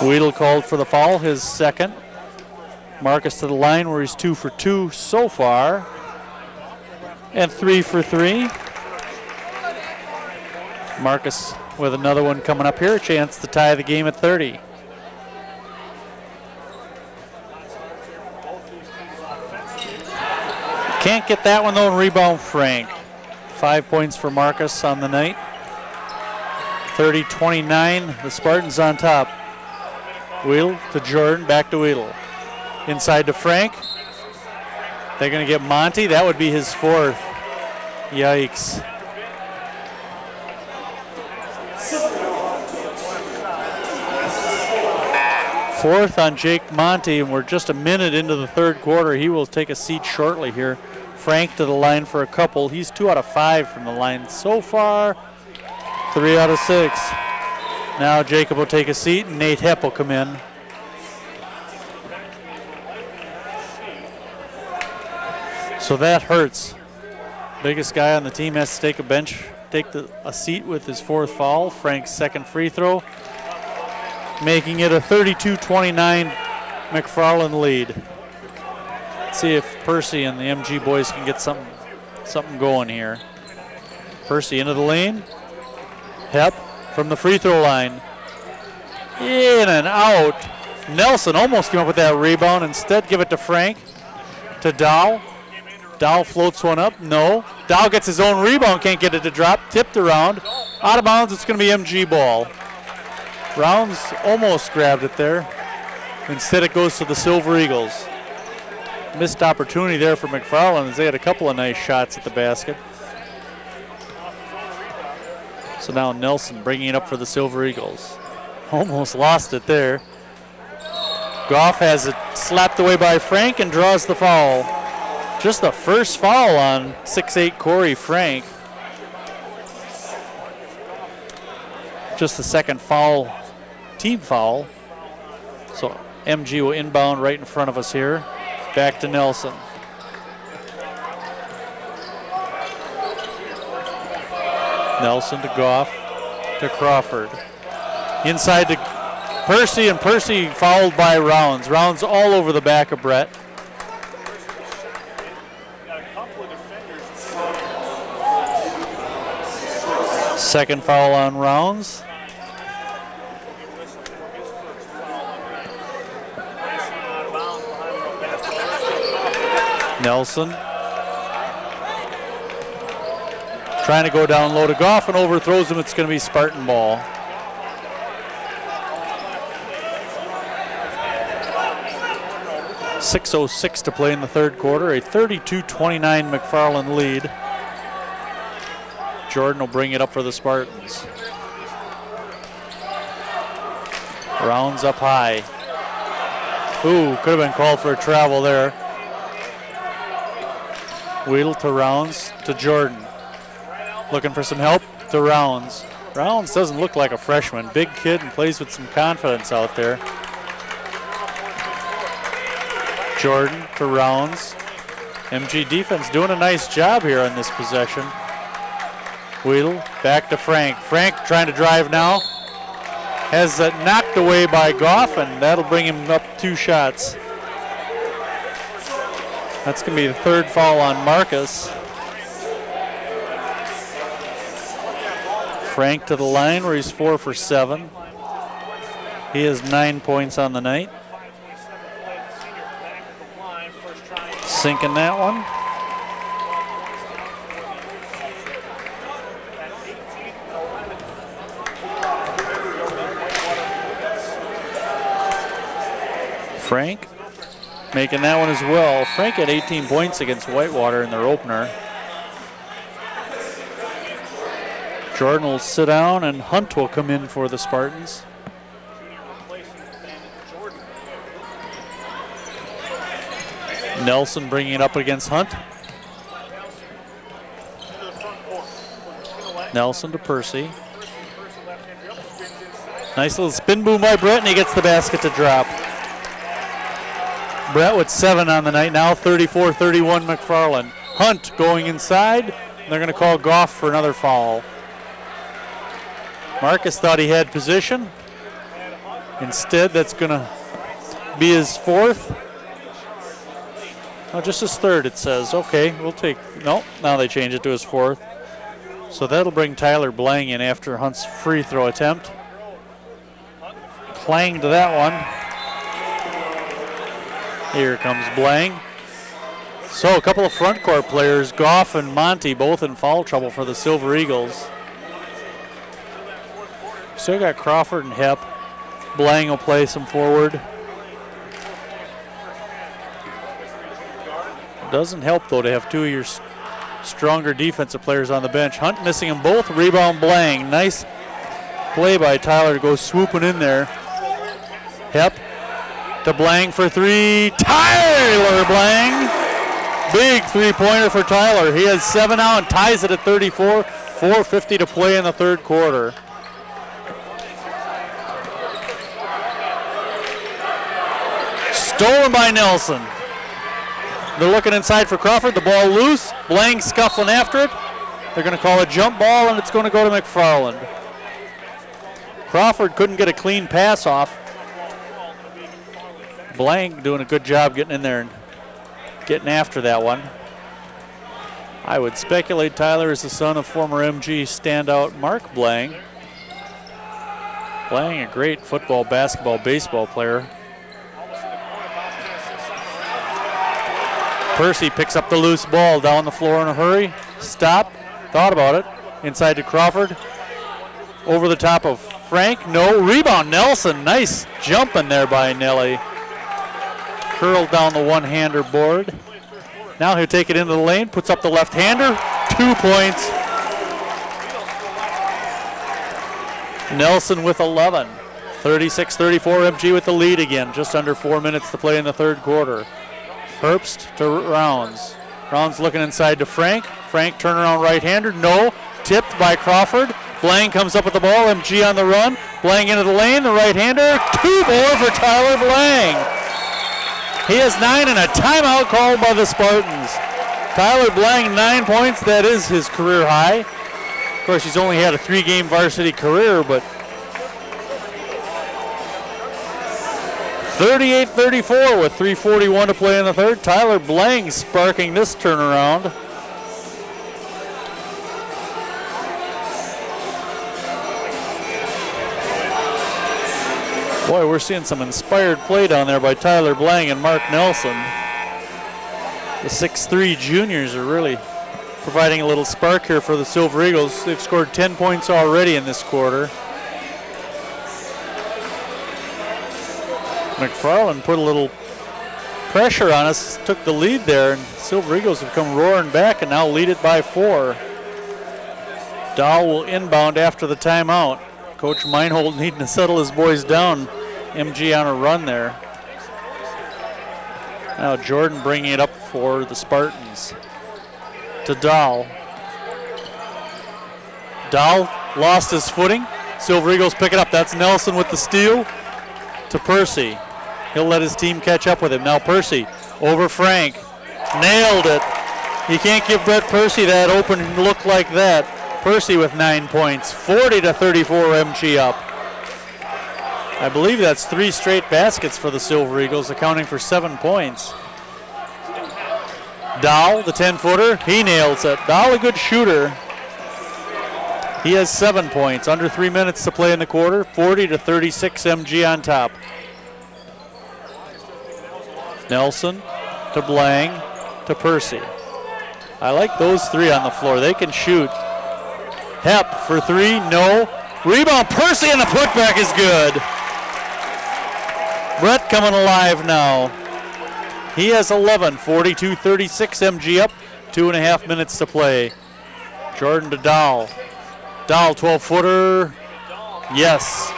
Weedle called for the foul, his second. Marcus to the line where he's 2 for 2 so far. And 3 for 3. Marcus with another one coming up here, a chance to tie the game at 30. Can't get that one though, and rebound Frank. 5 points for Marcus on the night. 30-29, the Spartans on top. Weedle to Jordan, back to Weedle. Inside to Frank. They're going to get Monty, that would be his fourth. Yikes. Fourth on Jake Monty, and we're just a minute into the third quarter. He will take a seat shortly here. Frank to the line for a couple. He's 2 out of 5 from the line so far. 3 out of 6. Now Jacob will take a seat, and Nate Hepp will come in. So that hurts. Biggest guy on the team has to take a seat with his fourth foul. Frank's second free throw, making it a 32-29 McFarland lead. Let's see if Percy and the MG boys can get something going here. Percy into the lane. Hepp from the free throw line. In and out. Nelson almost came up with that rebound. Instead, give it to Frank. To Dow. Dow floats one up. No. Dow gets his own rebound. Can't get it to drop. Tipped around. Out of bounds. It's going to be MG ball. Rounds almost grabbed it there. Instead, it goes to the Silver Eagles. Missed opportunity there for McFarland as they had a couple of nice shots at the basket. So now Nelson bringing it up for the Silver Eagles. Almost lost it there. Goff has it slapped away by Frank and draws the foul. Just the first foul on 6'8" Corey Frank. Just the second foul, team foul. So MG will inbound right in front of us here. Back to Nelson. Nelson to Goff to Crawford. Inside to Percy, and Percy fouled by Rounds. Rounds all over the back of Brett. Second foul on Rounds. Nelson trying to go down low to Goff and overthrows him. It's going to be Spartan ball. .606 to play in the third quarter. A 32-29 McFarland lead. Jordan will bring it up for the Spartans. Rounds up high. Ooh, could have been called for a travel there. Weedle to Rounds to Jordan. Looking for some help to Rounds. Rounds doesn't look like a freshman. Big kid and plays with some confidence out there. Jordan to Rounds. MG defense doing a nice job here on this possession. Weedle back to Frank. Frank trying to drive now. Has it knocked away by Goff, and that'll bring him up 2 shots. That's going to be the third foul on Marcus. Frank to the line where he's 4 for 7. He has 9 points on the night. Sinking that one. Frank making that one as well. Frank had 18 points against Whitewater in their opener. Jordan will sit down and Hunt will come in for the Spartans. Nelson bringing it up against Hunt. Nelson to Percy. Nice little spin boom by Brett, and he gets the basket to drop. Brett with 7 on the night, now 34-31 McFarland. Hunt going inside, and they're going to call Goff for another foul. Marcus thought he had position. Instead, that's going to be his 4th. Oh, just his 3rd, it says. Okay, we'll take, no, now they change it to his 4th. So that'll bring Tyler Blang in after Hunt's free throw attempt. Clanged that one. Here comes Blang. So a couple of front court players, Goff and Monty, both in foul trouble for the Silver Eagles. Still got Crawford and Hepp. Blang will play some forward. Doesn't help though to have 2 of your stronger defensive players on the bench. Hunt missing them both. Rebound Blang. Nice play by Tyler to go swooping in there. Hepp to Blang for 3. Tyler Blang. Big 3-pointer for Tyler. He has 7 now and ties it at 34. 4:50 to play in the 3rd quarter. Stolen by Nelson. They're looking inside for Crawford. The ball loose. Blang scuffling after it. They're going to call a jump ball, and it's going to go to McFarland. Crawford couldn't get a clean pass off. Blang doing a good job getting in there and getting after that one. I would speculate Tyler is the son of former MG standout Mark Blang. Blang, a great football, basketball, baseball player. Percy picks up the loose ball down the floor in a hurry. Stop, thought about it. Inside to Crawford. Over the top of Frank, no. Rebound, Nelson, nice jumping there by Nelly. Curled down the one-hander board. Now he'll take it into the lane, puts up the left-hander, 2 points. Nelson with 11. 36-34, MG with the lead again. Just under 4 minutes to play in the 3rd quarter. Herbst to Rounds. Rounds looking inside to Frank. Frank turnaround right-hander, no. Tipped by Crawford. Blang comes up with the ball, MG on the run. Blang into the lane, the right-hander. 2 more for Tyler Blang. He has 9 and a timeout called by the Spartans. Tyler Blang, 9 points, that is his career high. Of course, he's only had a 3-game varsity career, but 38-34 with 3:41 to play in the 3rd. Tyler Blang sparking this turnaround. Boy, we're seeing some inspired play down there by Tyler Blang and Mark Nelson. The 6'3 juniors are really providing a little spark here for the Silver Eagles. They've scored 10 points already in this quarter. McFarland put a little pressure on us, took the lead there, and Silver Eagles have come roaring back and now lead it by 4. Dahl will inbound after the timeout. Coach Meinhold needing to settle his boys down. MG on a run there. Now Jordan bringing it up for the Spartans. To Dahl. Dahl lost his footing. Silver Eagles pick it up. That's Nelson with the steal. To Percy. He'll let his team catch up with him. Now Percy over Frank. Nailed it. You can't give Brett Percy that open look like that. Percy with 9 points. 40-34 MG up. I believe that's 3 straight baskets for the Silver Eagles, accounting for 7 points. Dahl, the 10-footer, he nails it. Dahl, a good shooter. He has 7 points. Under 3 minutes to play in the quarter. 40-36 MG on top. Nelson to Blang to Percy. I like those 3 on the floor. They can shoot. Hepp for 3, no. Rebound, Percy, and the putback is good. Brett coming alive now. He has 11, 42-36, MG up, 2.5 minutes to play. Jordan to Dahl. Dahl, 12-footer. Yes.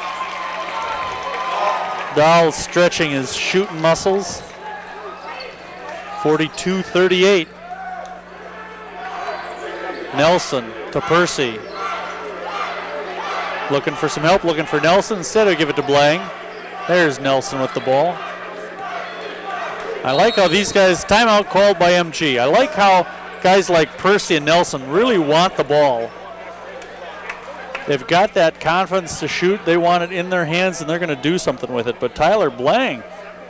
Dahl stretching his shooting muscles. 42-38. Nelson to Percy. Looking for some help, looking for Nelson. Instead, he'll give it to Blang. There's Nelson with the ball. I like how these guys, timeout called by MG. I like how guys like Percy and Nelson really want the ball. They've got that confidence to shoot. They want it in their hands, and they're going to do something with it. But Tyler Blang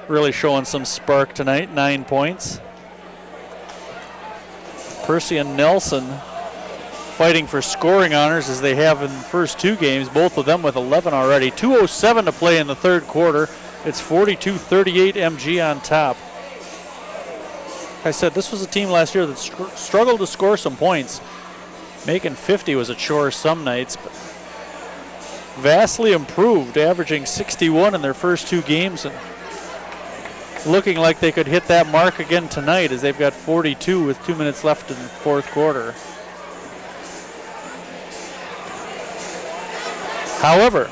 really showing some spark tonight, 9 points. Percy and Nelson fighting for scoring honors as they have in the first 2 games, both of them with 11 already. 2:07 to play in the third quarter. It's 42-38 MG on top. Like I said, this was a team last year that struggled to score some points. Making 50 was a chore some nights, but vastly improved, averaging 61 in their first 2 games, and looking like they could hit that mark again tonight as they've got 42 with 2 minutes left in the fourth quarter. However,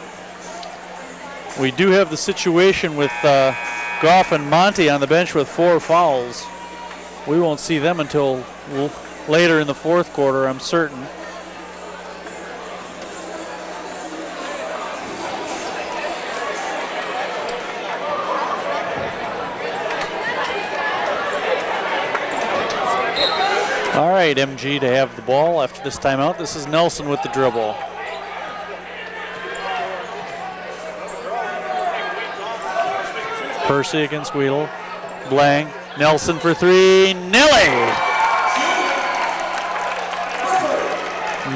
we do have the situation with Goff and Monty on the bench with 4 fouls. We won't see them until later in the fourth quarter, I'm certain. All right, MG to have the ball after this timeout. This is Nelson with the dribble. Percy against Wheatle. Blang. Nelson for 3. Nelly!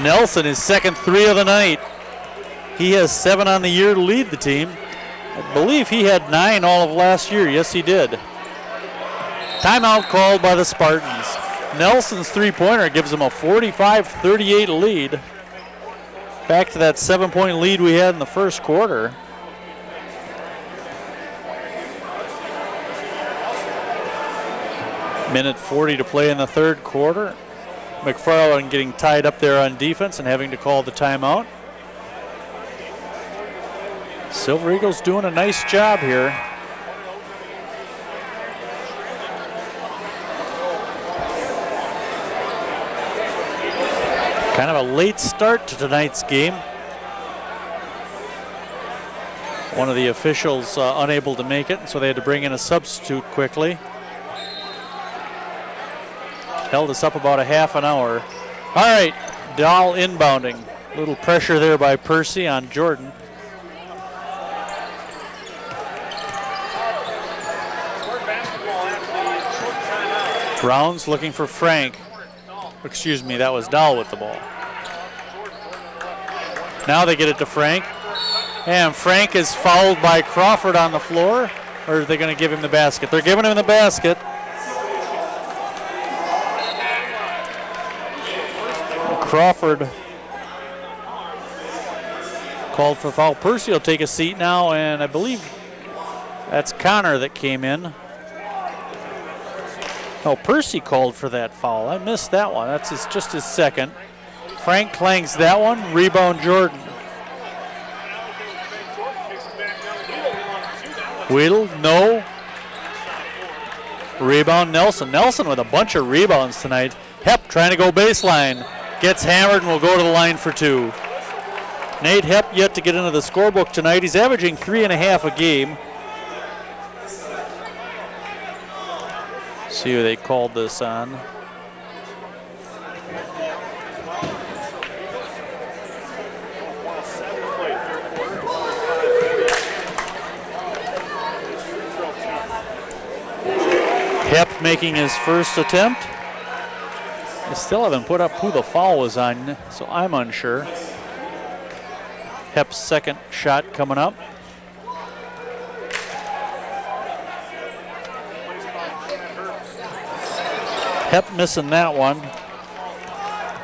Nelson, his second 3 of the night. He has 7 on the year to lead the team. I believe he had 9 all of last year. Yes, he did. Timeout called by the Spartans. Nelson's 3-pointer gives them a 45-38 lead. Back to that 7-point lead we had in the first quarter. Minute 40 to play in the third quarter. McFarland getting tied up there on defense and having to call the timeout. Silver Eagles doing a nice job here. Kind of a late start to tonight's game. One of the officials unable to make it, so they had to bring in a substitute quickly. Held us up about a half an hour. All right, Dahl inbounding. A little pressure there by Percy on Jordan. Browns looking for Frank. Excuse me, that was Dahl with the ball. Now they get it to Frank. And Frank is fouled by Crawford on the floor. Or are they going to give him the basket? They're giving him the basket. Crawford called for foul. Percy will take a seat now, and I believe that's Connor that came in. Oh, Percy called for that foul. I missed that one. That's just his second. Frank clangs that one. Rebound Jordan. Wheatle, no. Rebound Nelson. Nelson with a bunch of rebounds tonight. Hepp trying to go baseline. Gets hammered and will go to the line for 2. Nate Hepp yet to get into the scorebook tonight. He's averaging 3.5 a game. See who they called this on. Hepp making his first attempt. I still haven't put up who the foul was on, so I'm unsure. Hepp's second shot coming up. Hepp missing that one.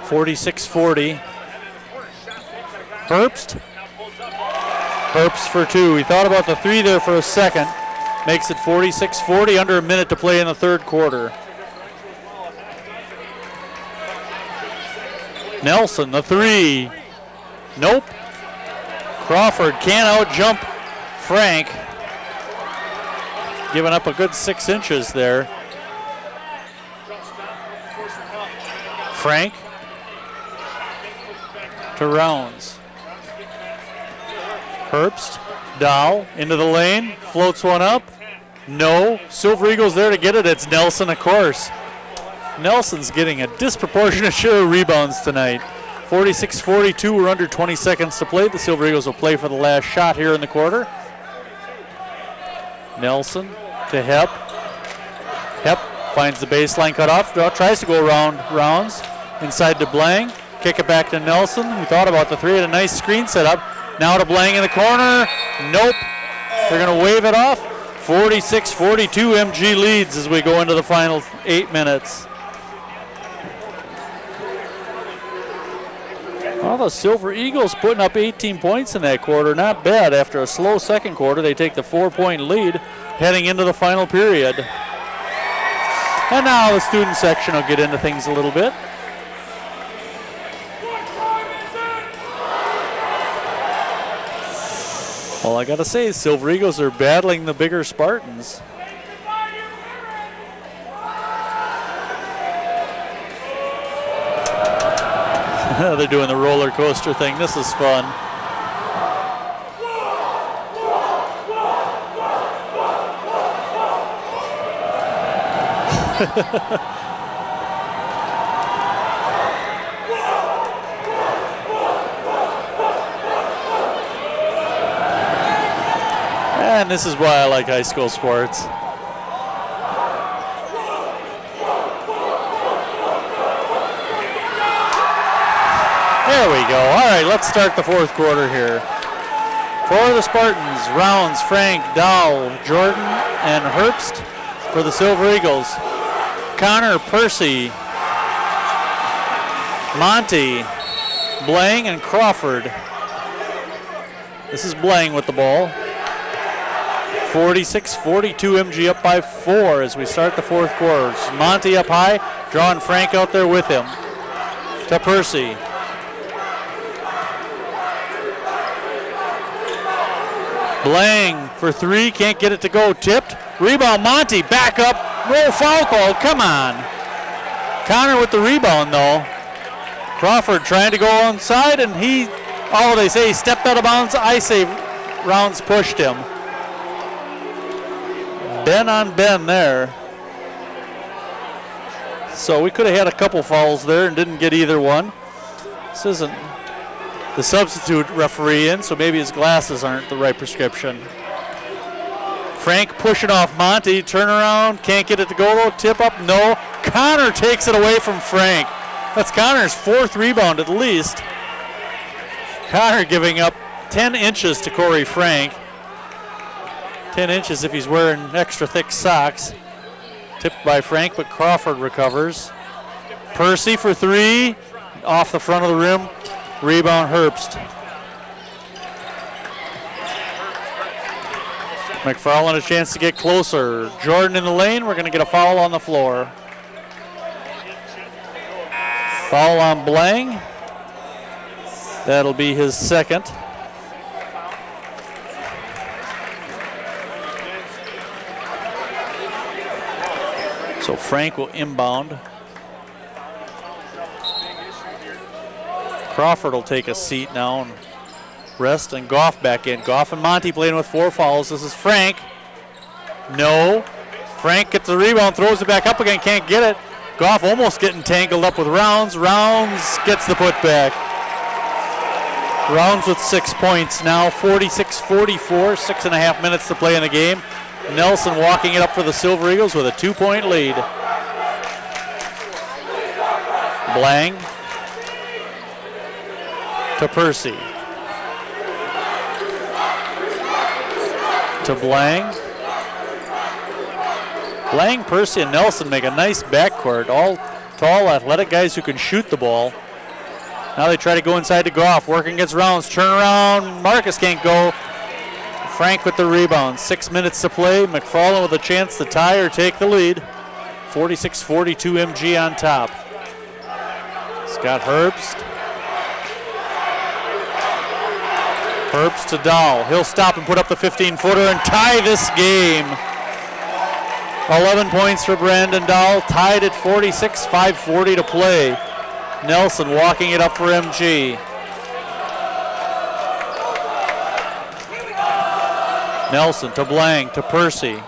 46-40. Herbst. Herbst for 2. He thought about the 3 there for a second. Makes it 46-40, under a minute to play in the third quarter. Nelson, the three. Nope. Crawford can't out-jump Frank. Giving up a good 6 inches there. Frank to Rounds. Herbst, Dow into the lane, floats one up. No, Silver Eagles there to get it. It's Nelson, of course. Nelson's getting a disproportionate share of rebounds tonight. 46-42, we're under 20 seconds to play. The Silver Eagles will play for the last shot here in the quarter. Nelson to Hep. Hep finds the baseline cut off, tries to go around Rounds. Inside to Blang, kick it back to Nelson, who thought about the three, had a nice screen set up. Now to Blang in the corner, nope. They're gonna wave it off. 46-42, MG leads as we go into the final 8 minutes. Well, the Silver Eagles putting up 18 points in that quarter. Not bad. After a slow second quarter, they take the 4-point lead heading into the final period. And now the student section will get into things a little bit. All I gotta say is Silver Eagles are battling the bigger Spartans. They're doing the roller coaster thing. This is fun. And this is why I like high school sports. There we go. All right, let's start the fourth quarter here. For the Spartans, Rounds, Frank, Dow, Jordan, and Herbst. For the Silver Eagles, Connor, Percy, Monty, Blang, and Crawford. This is Blang with the ball. 46-42, MG up by 4 as we start the fourth quarter. Monty up high, drawing Frank out there with him. To Percy. Blang for 3, can't get it to go, tipped. Rebound, Monty, back up, no foul call, come on. Connor with the rebound though. Crawford trying to go inside and they say he stepped out of bounds. I say Rounds pushed him. Ben on Ben there. So we could have had a couple fouls there and didn't get either one. This isn't the substitute referee in, so maybe his glasses aren't the right prescription. Frank pushing off Monty, turn around, can't get it to go though, tip up, no. Connor takes it away from Frank. That's Connor's 4th rebound at least. Connor giving up 10 inches to Corey Frank. 10 inches if he's wearing extra thick socks. Tipped by Frank, but Crawford recovers. Percy for 3, off the front of the rim. Rebound Herbst. McFarland a chance to get closer. Jordan in the lane, we're gonna get a foul on the floor. Foul on Blang. That'll be his second. So Frank will inbound. Crawford will take a seat now and rest, and Goff back in. Goff and Monty playing with 4 fouls. This is Frank. No. Frank gets the rebound, throws it back up again, can't get it. Goff almost getting tangled up with Rounds. Rounds gets the putback. Rounds with 6 points now, 46-44, 6.5 minutes to play in the game. Nelson walking it up for the Silver Eagles with a 2-point lead. Blang to Percy. To Blang. Blang, Percy, and Nelson make a nice backcourt. All tall, athletic guys who can shoot the ball. Now they try to go inside to Goff, working against Rounds. Turn around, Marcus can't go. Frank with the rebound. 6 minutes to play. McFarland with a chance to tie or take the lead. 46-42 MG on top. Scott Herbst. Herbst to Dahl. He'll stop and put up the 15-footer and tie this game. 11 points for Brandon Dahl. Tied at 46, 5:40 to play. Nelson walking it up for MG. Nelson to Blank to Percy.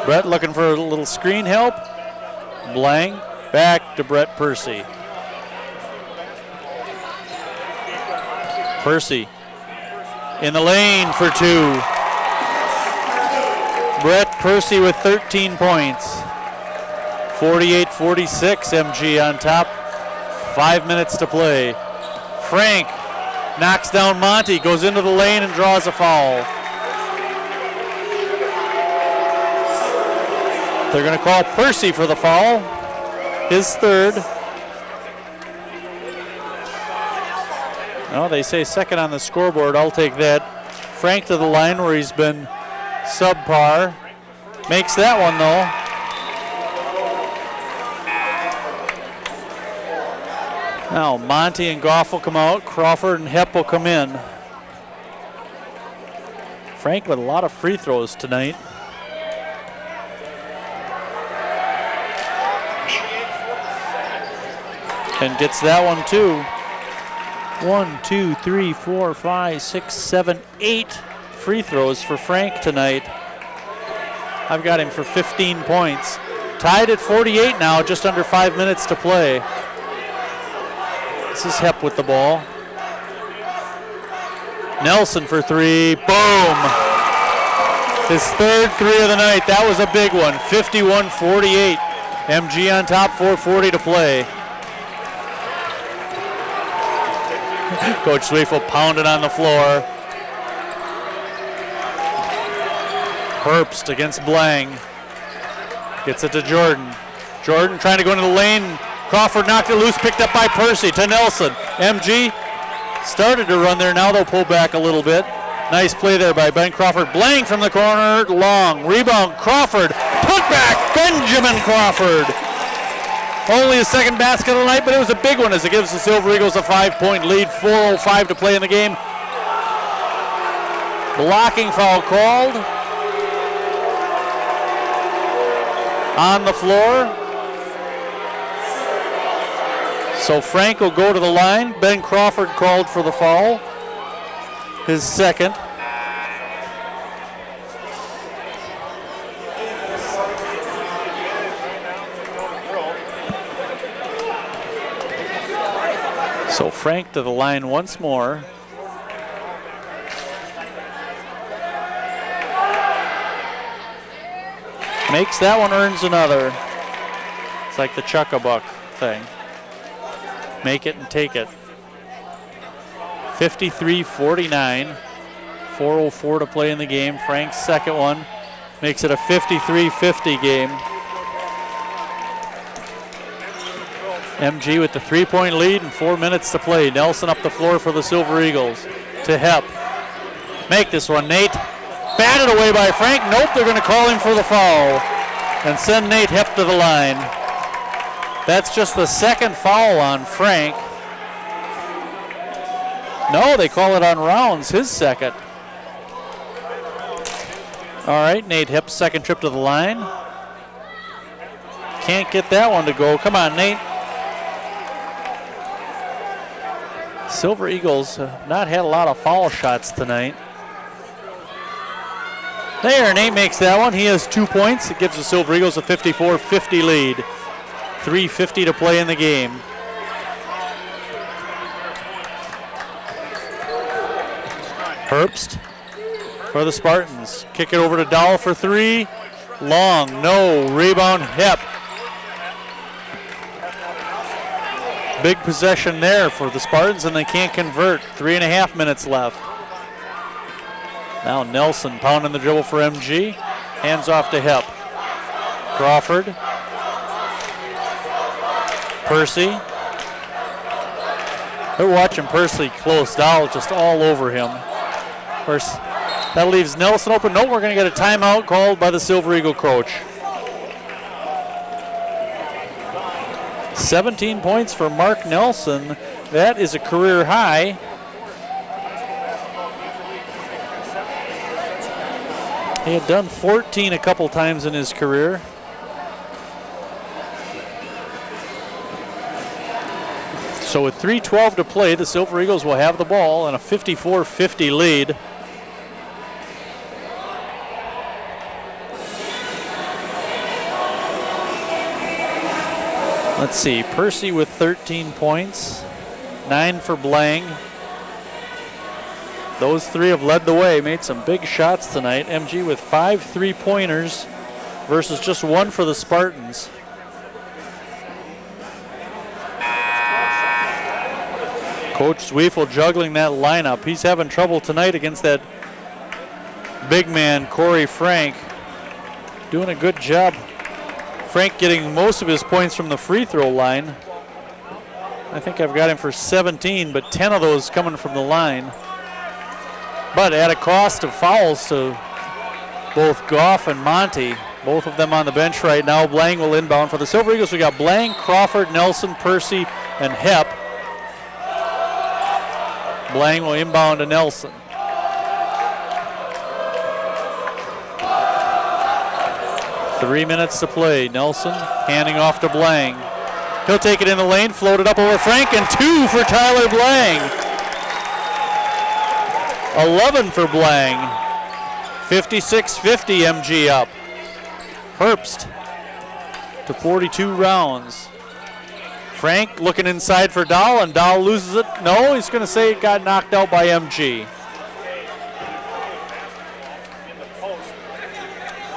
Brett looking for a little screen help. Blank back to Brett Percy. Percy in the lane for 2. Brett Percy with 13 points. 48-46, MG on top. 5 minutes to play. Frank knocks down Monty, goes into the lane and draws a foul. They're going to call Percy for the foul. His third. No, they say second on the scoreboard. I'll take that. Frank to the line where he's been subpar. Makes that one though. Now Monty and Goff will come out. Crawford and Hepp will come in. Frank with a lot of free throws tonight. And gets that one too. 1, 2, 3, 4, 5, 6, 7, 8 free throws for Frank tonight. I've got him for 15 points. Tied at 48 now, just under 5 minutes to play. This is Hepp with the ball. Nelson for 3, boom! His third 3 of the night, that was a big one, 51-48. MG on top, 4:40 to play. Coach Zweifel pounding on the floor. Herbst against Blang. Gets it to Jordan. Jordan trying to go into the lane. Crawford knocked it loose, picked up by Percy to Nelson. MG started to run there. Now they'll pull back a little bit. Nice play there by Ben Crawford. Blang from the corner, long. Rebound, Crawford. Put back, Benjamin Crawford. Only his second basket of the night, but it was a big one as it gives the Silver Eagles a 5-point lead. 4:05 to play in the game. Blocking foul called on the floor. So Frank will go to the line. Ben Crawford called for the foul. His second. So Frank to the line once more. Makes that one, earns another. It's like the chuck-a-buck thing. Make it and take it. 53-49. 4:04 to play in the game. Frank's second one makes it a 53-50 game. MG with the 3-point lead and 4 minutes to play. Nelson up the floor for the Silver Eagles. To Hepp. Make this one, Nate. Batted away by Frank. Nope, they're going to call him for the foul and send Nate Hepp to the line. That's just the second foul on Frank. No, they call it on Rounds, his second. All right, Nate Hepp's second trip to the line. Can't get that one to go. Come on, Nate. Silver Eagles have not had a lot of foul shots tonight. There, Nate makes that one. He has 2 points. It gives the Silver Eagles a 54-50 lead. 3:50 to play in the game. Herbst for the Spartans. Kick it over to Dahl for 3. Long, no. Rebound, Hepp. Big possession there for the Spartans, and they can't convert. 3.5 minutes left. Now Nelson pounding the dribble for MG. Hands off to Hepp. Crawford. Percy. They're watching Percy close. Dahl just all over him. course, that leaves Nelson open. No, we're going to get a timeout called by the Silver Eagle coach. 17 points for Mark Nelson. That is a career high. He had done 14 a couple times in his career. So with 3:12 to play, the Silver Eagles will have the ball and a 54-50 lead. Let's see, Percy with 13 points, 9 for Blang. Those three have led the way, made some big shots tonight. MG with 5 3-pointers versus just 1 for the Spartans. Coach Zwiefel juggling that lineup. He's having trouble tonight against that big man, Corey Frank. Doing a good job. Frank getting most of his points from the free throw line. I think I've got him for 17, but 10 of those coming from the line. But at a cost of fouls to both Goff and Monty. Both of them on the bench right now. Blang will inbound for the Silver Eagles. We got Blang, Crawford, Nelson, Percy, and Hepp. Blang will inbound to Nelson. Three minutes to play. Nelson handing off to Blang. He'll take it in the lane, float it up over Frank, and 2 for Tyler Blang. 11 for Blang. 56-50 MG up. Herbst to 42 rounds. Frank looking inside for Dahl, and Dahl loses it. No, he's going to say it got knocked out by MG.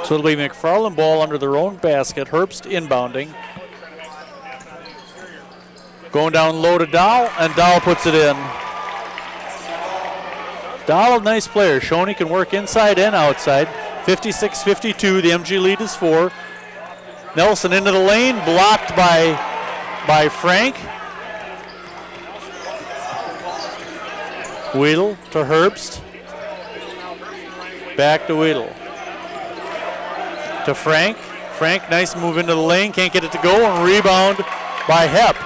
So it'll be McFarland ball under their own basket. Herbst inbounding. Going down low to Dahl, and Dahl puts it in. Dahl, a nice player, showing he can work inside and outside. 56-52, the MG lead is 4. Nelson into the lane, blocked by Frank. Weedle to Herbst. Back to Weedle. To Frank. Frank, nice move into the lane, can't get it to go, and rebound by Hepp.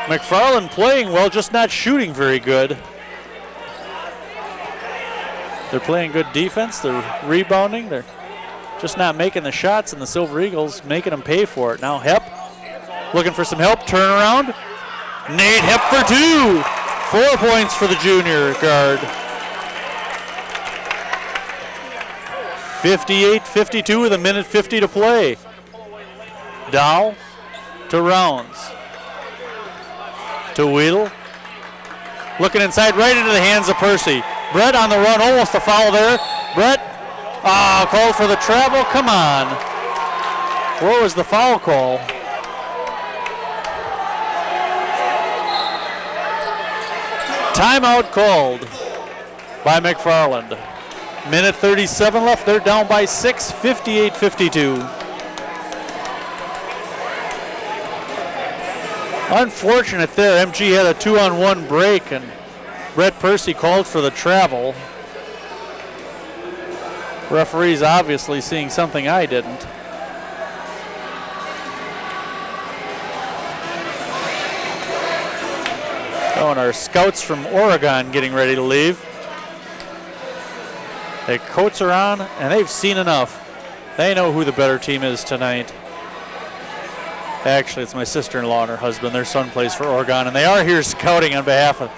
McFarland playing well, just not shooting very good. They're playing good defense, they're rebounding, they're just not making the shots, and the Silver Eagles making them pay for it. Now Hepp looking for some help, turnaround. Nate Hepp for 2. 4 points for the junior guard. 58-52 with 1:50 to play. Dow to Rounds. To Weedle. Looking inside, right into the hands of Percy. Brett on the run, almost a foul there. Brett, called for the travel, come on. Where was the foul call? Timeout called by McFarland. Minute 37 left, they're down by 6, 58-52. Unfortunate there, MG had a 2-on-1 break and Brett Percy called for the travel. Referee's obviously seeing something I didn't. Oh, and our scouts from Oregon getting ready to leave. The coats are on, and they've seen enough. They know who the better team is tonight. Actually, it's my sister-in-law and her husband. Their son plays for Oregon, and they are here scouting on behalf of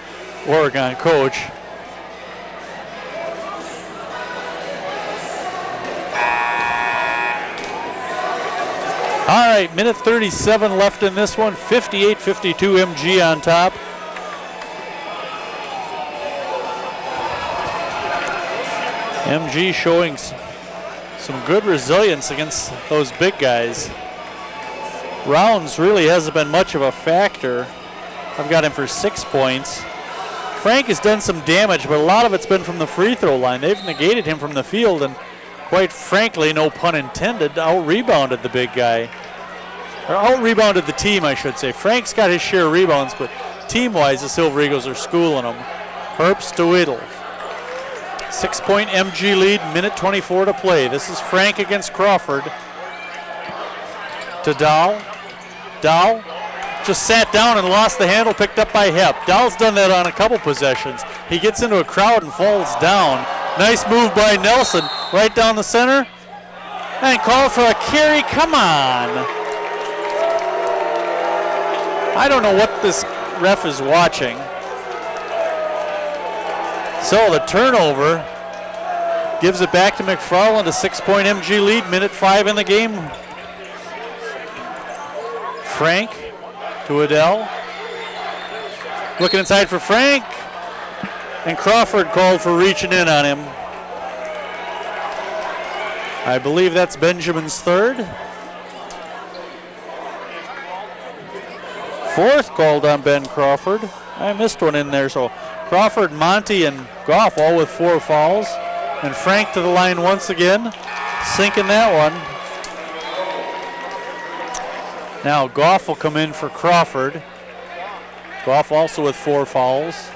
Oregon coach. All right, minute 37 left in this one. 58-52 MG on top. MG showing some good resilience against those big guys. Rounds really hasn't been much of a factor. I've got him for 6 points. Frank has done some damage, but a lot of it's been from the free throw line. They've negated him from the field, and quite frankly, no pun intended, out-rebounded the big guy. Or out-rebounded the team, I should say. Frank's got his share of rebounds, but team-wise, the Silver Eagles are schooling him. Herbst to Whittle. 6-point MG lead, minute 24 to play. This is Frank against Crawford. To Dahl. Dahl just sat down and lost the handle, picked up by Hepp. Dahl's done that on a couple possessions. He gets into a crowd and falls down. Nice move by Nelson, right down the center. And called for a carry, come on. I don't know what this ref is watching. So the turnover gives it back to McFarland, a 6-point MG lead, minute 5 in the game. Frank to Adele. Looking inside for Frank. And Crawford called for reaching in on him. I believe that's Benjamin's third. Fourth called on Ben Crawford. I missed one in there, so Crawford, Monty, and Goff all with 4 fouls. And Frank to the line once again, sinking that one. Now Goff will come in for Crawford. Goff also with 4 fouls.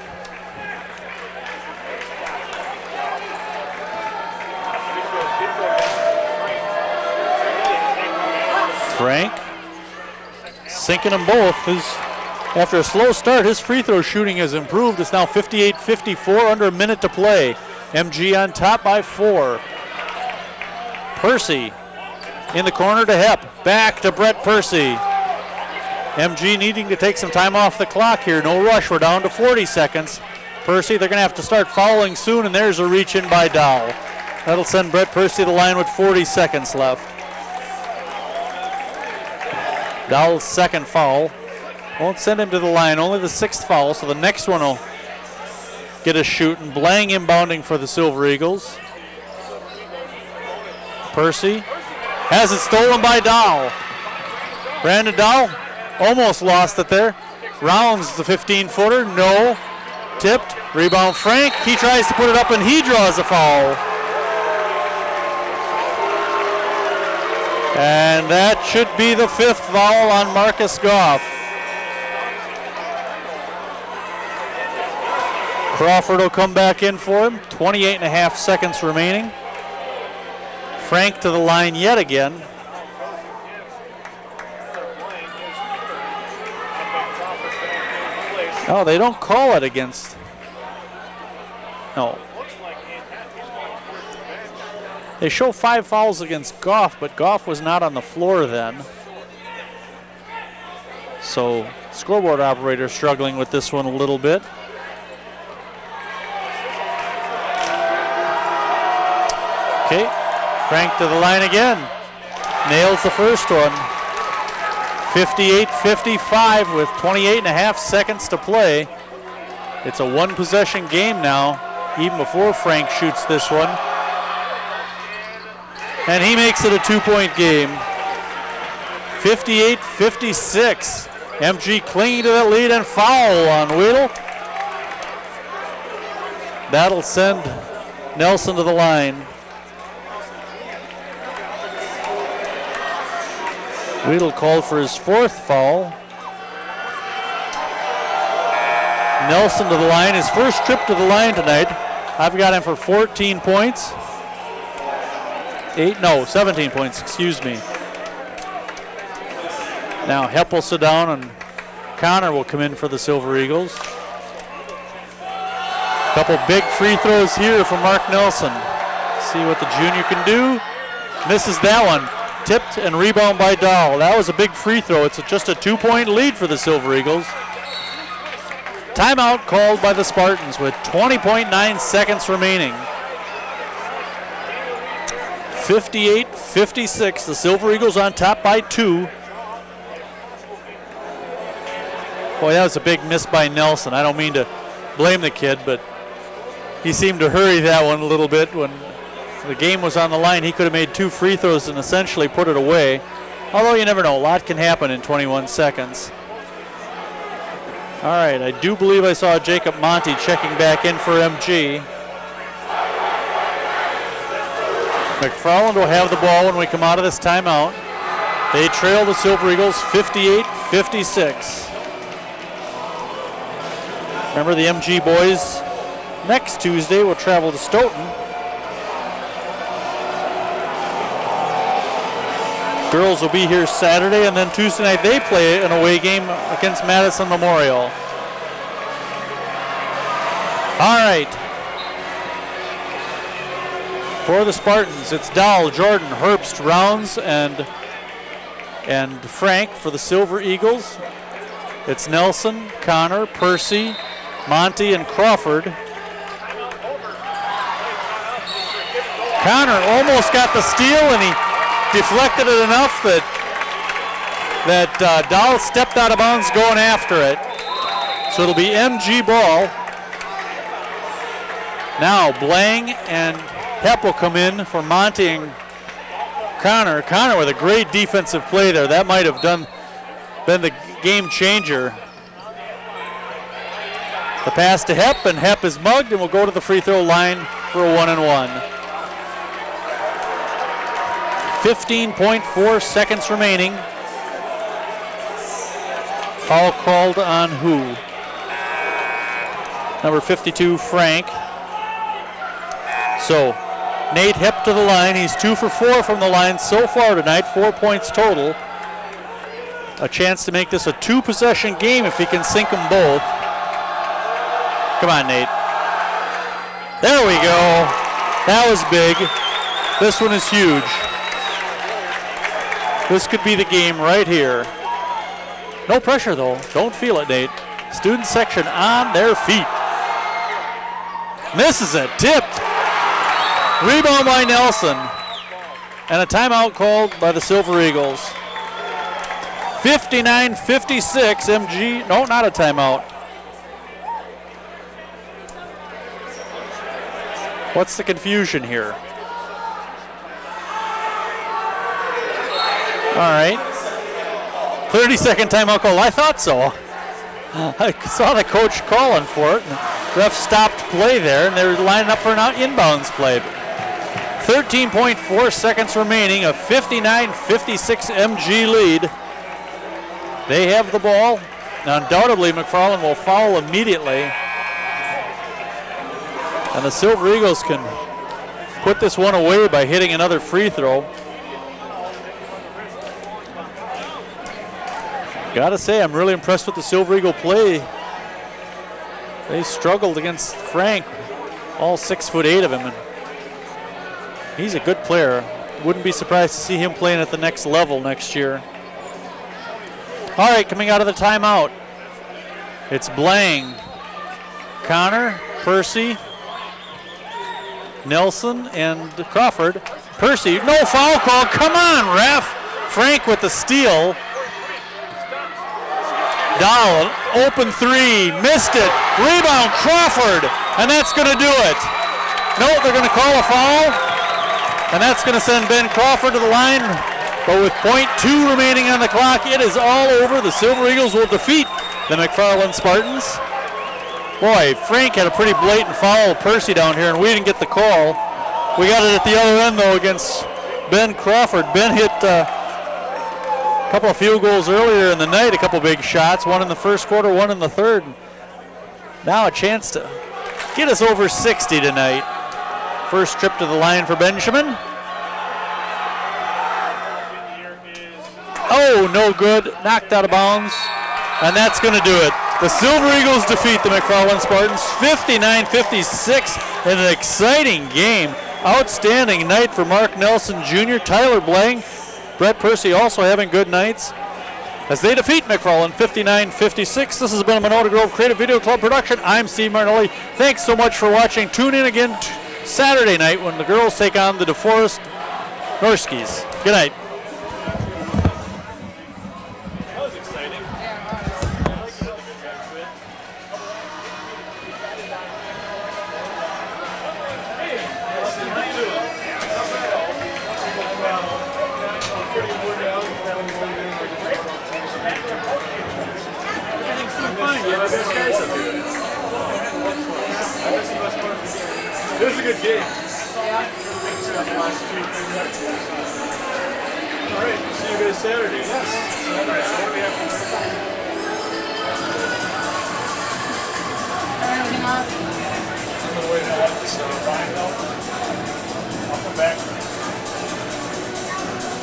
Frank sinking them both. After a slow start, his free throw shooting has improved. It's now 58-54, under a minute to play. MG on top by 4. Percy in the corner to Hepp. Back to Brett Percy. MG needing to take some time off the clock here. No rush. We're down to 40 seconds. Percy, they're going to have to start fouling soon, and there's a reach in by Dahl. That'll send Brett Percy to the line with 40 seconds left. Dahl's second foul. Won't send him to the line. Only the 6th foul, so the next one will get a shoot. And Blang inbounding for the Silver Eagles. Percy has it stolen by Dahl. Brandon Dahl almost lost it there. Rounds the 15-footer. No. Tipped. Rebound Frank. He tries to put it up and he draws a foul. And that should be the 5th foul on Marcus Goff. Crawford will come back in for him. 28.5 seconds remaining. Frank to the line yet again. Oh, they don't call it against. No. They show 5 fouls against Goff, but Goff was not on the floor then. So, scoreboard operator struggling with this one a little bit. Okay, Frank to the line again. Nails the first one. 58-55 with 28.5 seconds to play. It's a 1-possession game now, even before Frank shoots this one. And he makes it a 2-point game. 58-56. MG clinging to that lead and foul on Weedle. That'll send Nelson to the line. Weedle called for his 4th foul. Nelson to the line, his first trip to the line tonight. I've got him for 14 points. 17 points, excuse me. Now Hepp will sit down and Connor will come in for the Silver Eagles. Couple big free throws here from Mark Nelson. See what the junior can do. Misses that one. Tipped and rebound by Dahl. That was a big free throw. It's just a 2-point lead for the Silver Eagles. Timeout called by the Spartans with 20.9 seconds remaining. 58-56. The Silver Eagles on top by 2. Boy, that was a big miss by Nelson. I don't mean to blame the kid, but he seemed to hurry that one a little bit when the game was on the line. He could have made 2 free throws and essentially put it away. Although you never know, a lot can happen in 21 seconds. All right, I do believe I saw Jacob Monty checking back in for MG. McFarland will have the ball when we come out of this timeout. They trail the Silver Eagles 58-56. Remember, the MG boys Next Tuesday, we'll travel to Stoughton. Girls will be here Saturday, and then Tuesday night they play an away game against Madison Memorial. All right. For the Spartans, it's Dahl, Jordan, Herbst, Rounds, and Frank. For the Silver Eagles, it's Nelson, Connor, Percy, Monty, and Crawford. Connor almost got the steal, and he deflected it enough that Dahl stepped out of bounds going after it. So it'll be MG ball. Now Blang and Hepp will come in for Monty and Connor. Connor with a great defensive play there. That might have been the game changer. The pass to Hepp, and Hepp is mugged and will go to the free throw line for a 1-and-1. 15.4 seconds remaining. Foul called on who? Number 52, Frank. So Nate Hepp to the line. He's 2 for 4 from the line so far tonight, 4 points total. A chance to make this a 2-possession game if he can sink them both. Come on, Nate. There we go. That was big. This one is huge. This could be the game right here. No pressure though. Don't feel it, Nate. Student section on their feet. Misses it. Tipped. Rebound by Nelson. And a timeout called by the Silver Eagles. 59-56 MG. No, not a timeout. What's the confusion here? All right. 30-second timeout call. I thought so. I saw the coach calling for it. And the ref stopped play there, and they were lining up for an inbounds play. 13.4 seconds remaining. A 59-56 MG lead. They have the ball. Now, undoubtedly, McFarland will foul immediately. And the Silver Eagles can put this one away by hitting another free throw. Gotta say, I'm really impressed with the Silver Eagle play. They struggled against Frank, all 6'8" of him, and he's a good player. Wouldn't be surprised to see him playing at the next level next year. All right, coming out of the timeout, it's Blang, Connor, Percy, Nelson, and Crawford. Percy, no foul call. Come on, ref. Frank with the steal. Dahl, open three, missed it. Rebound, Crawford, and that's going to do it. No, they're going to call a foul, and that's going to send Ben Crawford to the line. But with .2 remaining on the clock, it is all over. The Silver Eagles will defeat the McFarland Spartans. Boy, Frank had a pretty blatant foul of Percy down here, and we didn't get the call. We got it at the other end, though, against Ben Crawford. Ben hit a couple of field goals earlier in the night, a couple big shots, one in the first quarter, one in the third. Now a chance to get us over 60 tonight. First trip to the line for Benjamin. Oh, no good, knocked out of bounds, and that's going to do it. The Silver Eagles defeat the McFarland Spartans 59-56 in an exciting game. Outstanding night for Mark Nelson Jr., Tyler Blang, Brett Percy also having good nights as they defeat McFarland 59-56. This has been a Monona Grove Creative Video Club production. I'm Steve Martinelli. Thanks so much for watching. Tune in again Saturday night when the girls take on the DeForest Norskies. Good night. That was exciting. It was a good game. All right, see you guys Saturday. Yes. All right, wait for it to stop. Fine, though. I'll come back.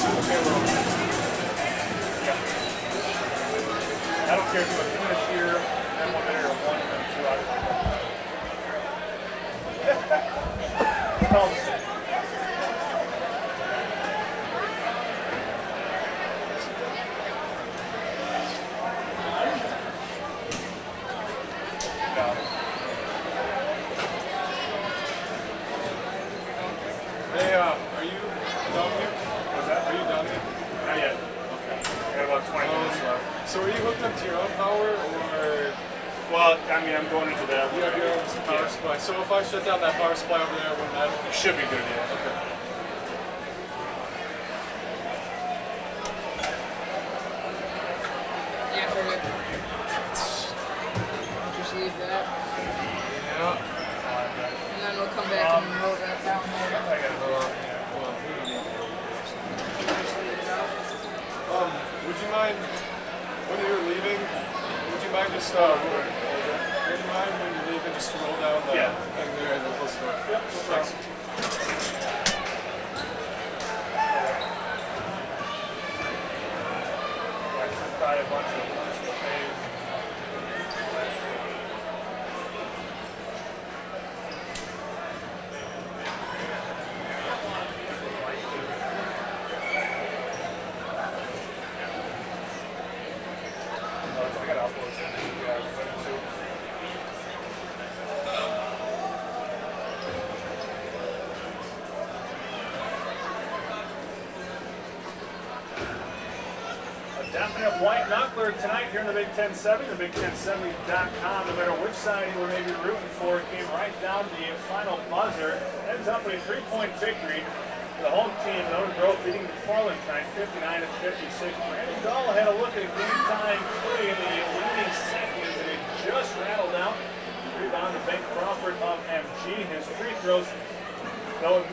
Okay, well. Yeah. I don't care if you want 2 minutes here, then 1 minute, or 1 minute, 2 hours. Hey, are you done here? What's that? Are you done here? Not yet. Okay. I got about 20 minutes left. So are you hooked up to your own power, or Well, I mean, I'm going into that. you have your own power supply? So if I shut down that power supply over there, wouldn't that? It should be good, yeah. Okay. Yeah, for good. Just leave that. Yeah. And then we'll come back and roll that down there. I gotta go out. Just leave it out. Would you mind, when you're leaving, would you mind just, would you mind when you're leaving just to roll down the thing there and then close the door? Yep, no problem. Thanks. I just buy a bunch of things. I gotta upload something to you guys too. A definite white knuckler tonight here in the Big Ten 70, the Big1070.com. No matter which side you were maybe rooting for, it came right down to the final buzzer. Ends up with a 3-point victory. The home team, Monona Grove, beating McFarland tonight, 59-56. Brandon Dahl had a look at game time play in the leading seconds, and it just rattled out. Rebound to Ben Crawford of MG. His free throws, though.